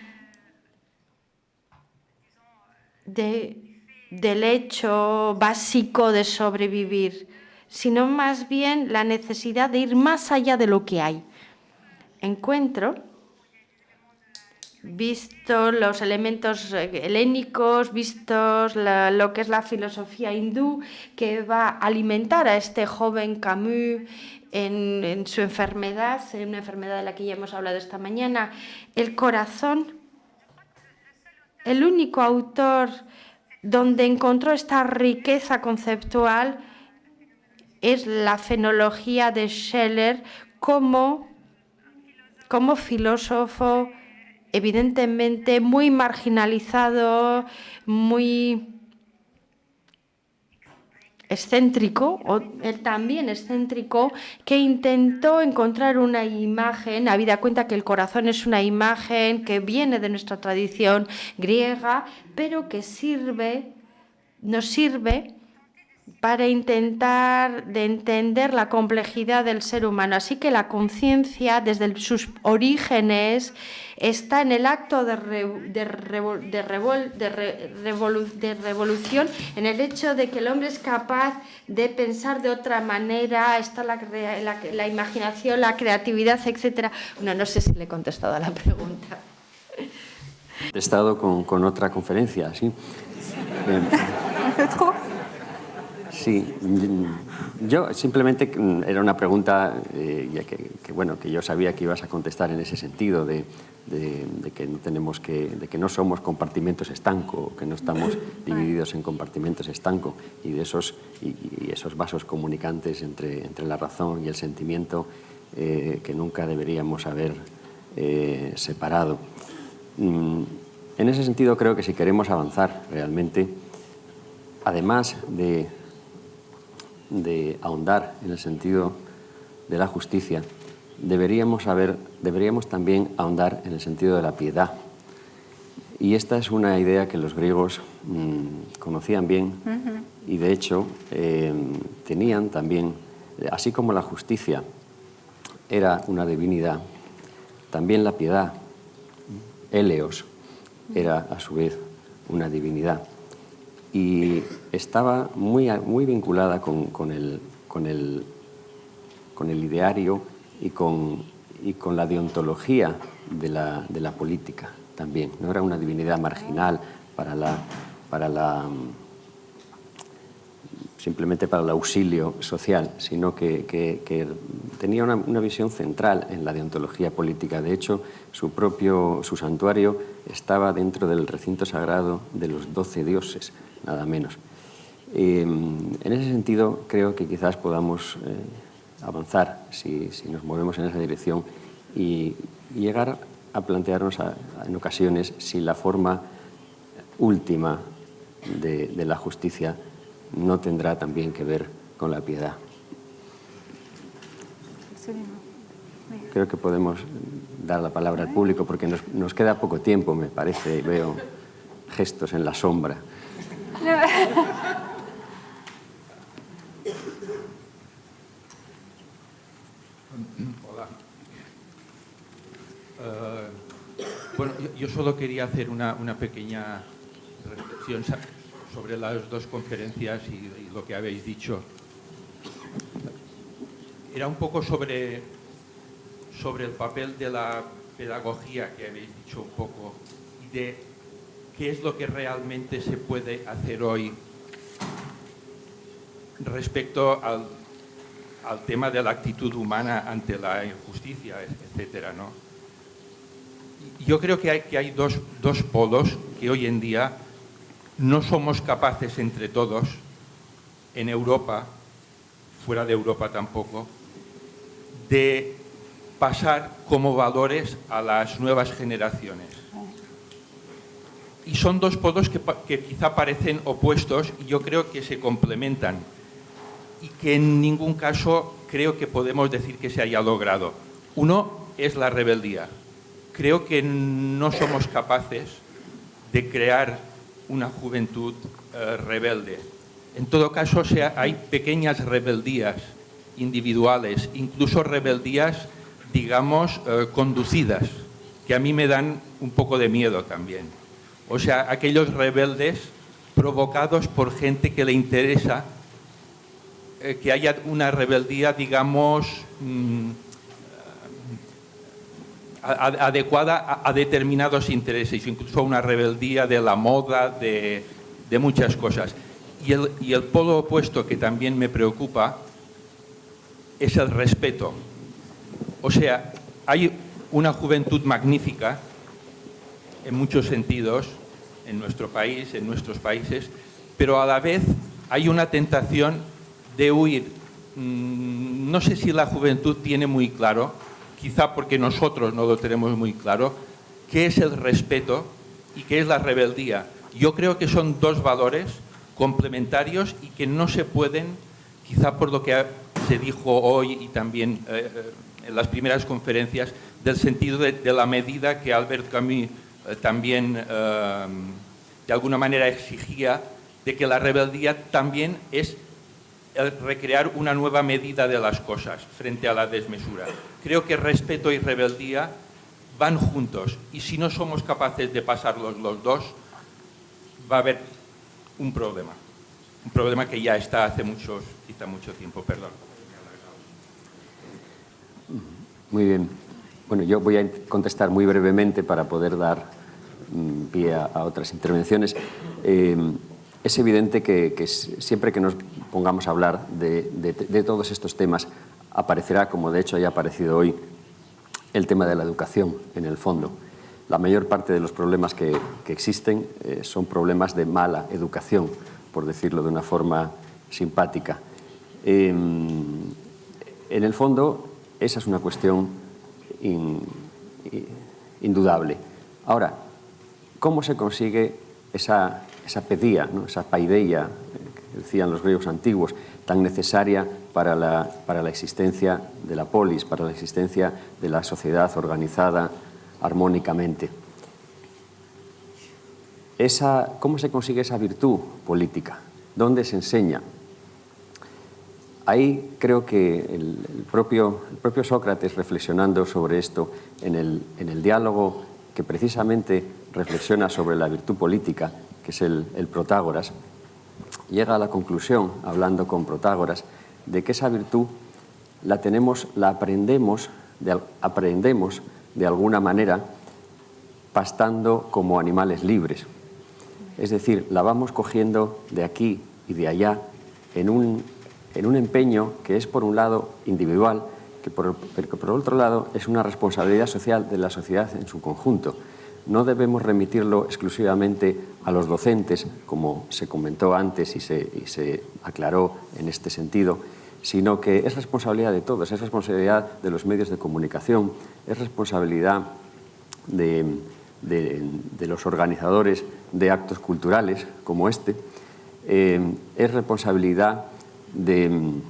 B: del hecho básico de sobrevivir, sino más bien la necesidad de ir más allá de lo que hay. Encuentro, visto los elementos helénicos, vistos lo que es la filosofía hindú, que va a alimentar a este joven Camus en su enfermedad, en una enfermedad de la que ya hemos hablado esta mañana, el corazón. El único autor donde encontró esta riqueza conceptual es la fenología de Scheler como filósofo evidentemente muy marginalizado, muy excéntrico, o él también excéntrico, que intentó encontrar una imagen, habida cuenta que el corazón es una imagen que viene de nuestra tradición griega, pero que nos sirve para intentar de entender la complejidad del ser humano. Así que la conciencia, desde sus orígenes, está en el acto de revolución, en el hecho de que el hombre es capaz de pensar de otra manera, está la imaginación, la creatividad, etc. No sé si le he contestado a la pregunta.
D: He estado con otra conferencia, ¿sí? Sí, yo simplemente era una pregunta que yo sabía que ibas a contestar en ese sentido de que no somos compartimentos estancos, que no estamos divididos en compartimentos estancos y de esos vasos comunicantes entre la razón y el sentimiento que nunca deberíamos haber separado. En ese sentido creo que si queremos avanzar realmente, además de ahondar en el sentido de la justicia, deberíamos también ahondar en el sentido de la piedad. Y esta es una idea que los griegos conocían bien y de hecho tenían también, así como la justicia era una divinidad, también la piedad, Helios, era a su vez una divinidad. Y estaba muy vinculada con el ideario y con la deontología de la política también. No era una divinidad marginal simplemente para el auxilio social, sino que tenía una visión central en la deontología política. De hecho, su santuario estaba dentro del recinto sagrado de los 12 dioses, nada menos. En ese sentido, creo que quizás podamos avanzar si nos movemos en esa dirección y llegar a plantearnos en ocasiones si la forma última de la justicia no tendrá también que ver con la piedad. Creo que podemos dar la palabra al público porque nos queda poco tiempo, me parece, y veo gestos en la sombra.
F: Hola. Bueno, yo solo quería hacer una pequeña reflexión sobre las dos conferencias y lo que habéis dicho. Era un poco sobre el papel de la pedagogía que habéis dicho un poco y de qué es lo que realmente se puede hacer hoy respecto a al tema de la actitud humana ante la injusticia, etcétera, ¿no? Yo creo que hay dos polos que hoy en día no somos capaces entre todos, en Europa, fuera de Europa tampoco, de pasar como valores a las nuevas generaciones. Y son dos polos que quizá parecen opuestos y yo creo que se complementan y que en ningún caso creo que podemos decir que se haya logrado. Uno es la rebeldía. Creo que no somos capaces de crear una juventud rebelde. En todo caso, hay pequeñas rebeldías individuales, incluso rebeldías, digamos, conducidas, que a mí me dan un poco de miedo también. O sea, aquellos rebeldes provocados por gente que le interesa que haya una rebeldía, digamos, adecuada a determinados intereses, incluso una rebeldía de la moda, de muchas cosas. Y el polo opuesto que también me preocupa es el respeto. O sea, hay una juventud magnífica en muchos sentidos en nuestro país, en nuestros países, pero a la vez hay una tentación de huir. No sé si la juventud tiene muy claro, quizá porque nosotros no lo tenemos muy claro, qué es el respeto y qué es la rebeldía. Yo creo que son dos valores complementarios y que no se pueden, quizá por lo que se dijo hoy y también en las primeras conferencias, del sentido de la medida que Albert Camus también de alguna manera exigía, de que la rebeldía también es recrear una nueva medida de las cosas frente a la desmesura. Creo que respeto y rebeldía van juntos y si no somos capaces de pasarlos los dos, va a haber un problema que ya está hace quizá mucho tiempo. Perdón.
D: Muy bien. Bueno, yo voy a contestar muy brevemente para poder dar pie a otras intervenciones. Es evidente que siempre que nos pongamos a hablar de todos estos temas, aparecerá, como de hecho haya aparecido hoy, el tema de la educación en el fondo. La mayor parte de los problemas que existen son problemas de mala educación, por decirlo de una forma simpática. En el fondo, esa es una cuestión indudable. Ahora, ¿cómo se consigue esa pedía, ¿no? Esa paideia, que decían los griegos antiguos, tan necesaria para la existencia de la polis, para la existencia de la sociedad organizada armónicamente? ¿Cómo se consigue esa virtud política? ¿Dónde se enseña? Ahí creo que el propio Sócrates, reflexionando sobre esto en el diálogo que precisamente reflexiona sobre la virtud política, que es el Protágoras, llega a la conclusión, hablando con Protágoras, de que esa virtud la aprendemos de alguna manera pastando como animales libres. Es decir, la vamos cogiendo de aquí y de allá en un empeño que es, por un lado, individual, pero por otro lado es una responsabilidad social de la sociedad en su conjunto. No debemos remitirlo exclusivamente a los docentes, como se comentó antes y se aclaró en este sentido, sino que es responsabilidad de todos, es responsabilidad de los medios de comunicación, es responsabilidad de los organizadores de actos culturales como este, es responsabilidad de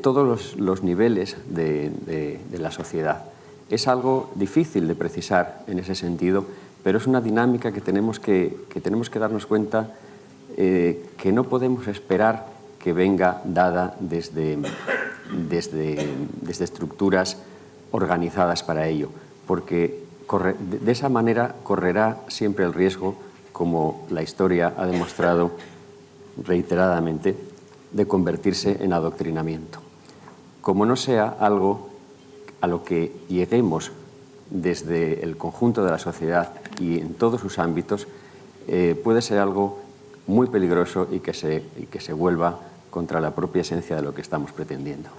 D: todos los niveles de la sociedad. Es algo difícil de precisar en ese sentido, pero es una dinámica que tenemos que darnos cuenta que no podemos esperar que venga dada desde estructuras organizadas para ello, porque de esa manera correrá siempre el riesgo, como la historia ha demostrado reiteradamente, de convertirse en adoctrinamiento. Como no sea algo a lo que lleguemos desde el conjunto de la sociedad y en todos sus ámbitos, puede ser algo muy peligroso y que se vuelva contra la propia esencia de lo que estamos pretendiendo.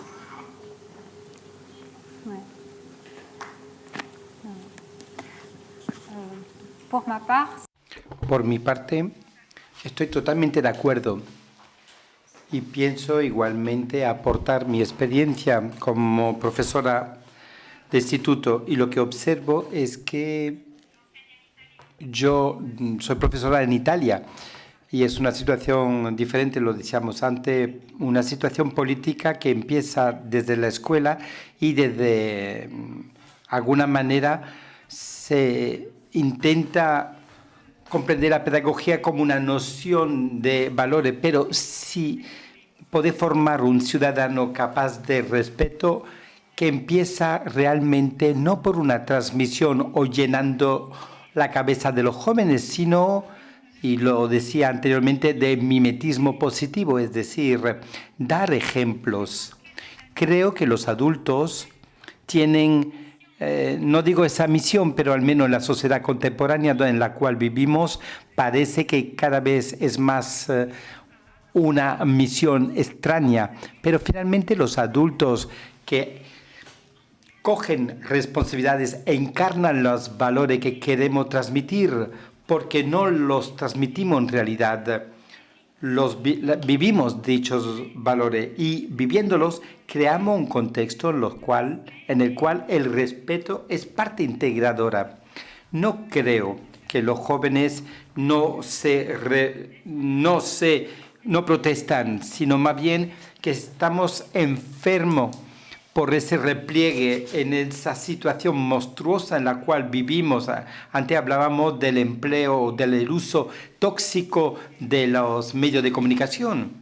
C: Por mi parte, estoy totalmente de acuerdo y pienso igualmente aportar mi experiencia como profesora de instituto, y lo que observo es que yo soy profesora en Italia y es una situación diferente, lo decíamos antes, una situación política que empieza desde la escuela y desde alguna manera se intenta comprender la pedagogía como una noción de valores, pero si puede formar un ciudadano capaz de respeto que empieza realmente no por una transmisión o llenando la cabeza de los jóvenes, sino, y lo decía anteriormente, de mimetismo positivo, es decir, dar ejemplos. Creo que los adultos tienen, no digo esa misión, pero al menos en la sociedad contemporánea en la cual vivimos, parece que cada vez es más una misión extraña, pero finalmente los adultos que cogen responsabilidades e encarnan los valores que queremos transmitir, porque no los transmitimos en realidad, vivimos dichos valores y viviéndolos creamos un contexto en el cual el respeto es parte integradora. No creo que los jóvenes no protestan, sino más bien que estamos enfermos por ese repliegue en esa situación monstruosa en la cual vivimos. Antes hablábamos del empleo, del uso tóxico de los medios de comunicación.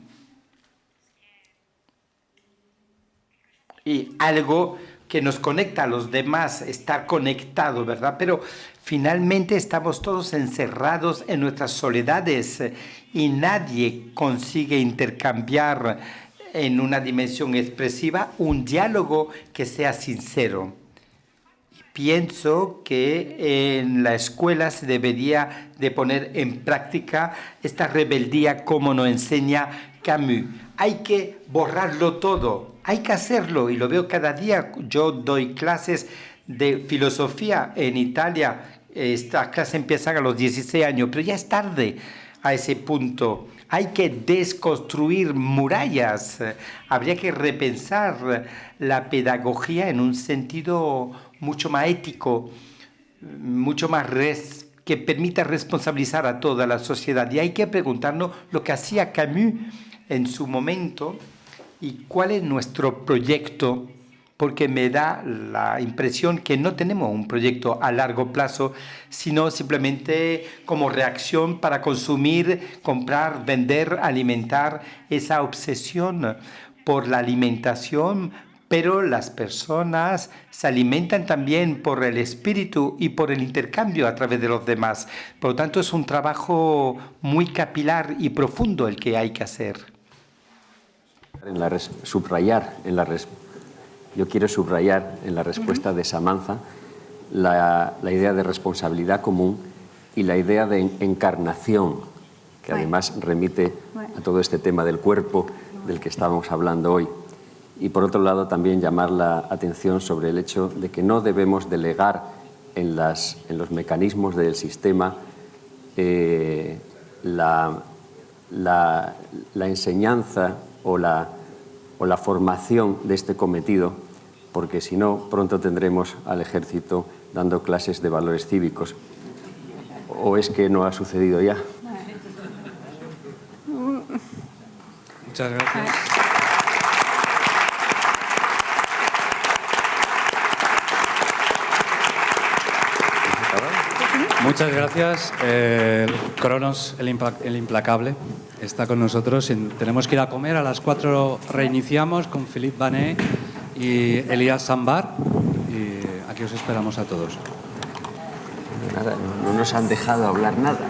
C: Y algo que nos conecta a los demás, estar conectado, ¿verdad? Pero finalmente estamos todos encerrados en nuestras soledades y nadie consigue intercambiar en una dimensión expresiva un diálogo que sea sincero. Pienso que en la escuela se debería de poner en práctica esta rebeldía como nos enseña Camus. Hay que borrarlo todo, hay que hacerlo, y lo veo cada día. Yo doy clases de filosofía en Italia, estas clases empiezan a los 16 años, pero ya es tarde a ese punto. Hay que desconstruir murallas, habría que repensar la pedagogía en un sentido mucho más ético, mucho más que permita responsabilizar a toda la sociedad. Y hay que preguntarnos lo que hacía Camus en su momento y cuál es nuestro proyecto, porque me da la impresión que no tenemos un proyecto a largo plazo, sino simplemente como reacción para consumir, comprar, vender, alimentar, esa obsesión por la alimentación, pero las personas se alimentan también por el espíritu y por el intercambio a través de los demás. Por lo tanto, es un trabajo muy capilar y profundo el que hay que hacer.
D: Yo quiero subrayar en la respuesta de Samantha la idea de responsabilidad común y la idea de encarnación, que además remite a todo este tema del cuerpo del que estábamos hablando hoy. Y por otro lado también llamar la atención sobre el hecho de que no debemos delegar en los mecanismos del sistema la enseñanza o la formación de este cometido, porque si no, pronto tendremos al ejército dando clases de valores cívicos. ¿O es que no ha sucedido ya?
E: Muchas gracias. Muchas gracias. Cronos, el implacable, está con nosotros. Tenemos que ir a comer. A las 4 reiniciamos con Philippe Banet y Elias Sambar. Y aquí os esperamos a todos.
D: Nada, no nos han dejado hablar nada.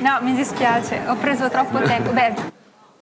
G: No, mi dispiace, ho preso troppo tempo. Beh,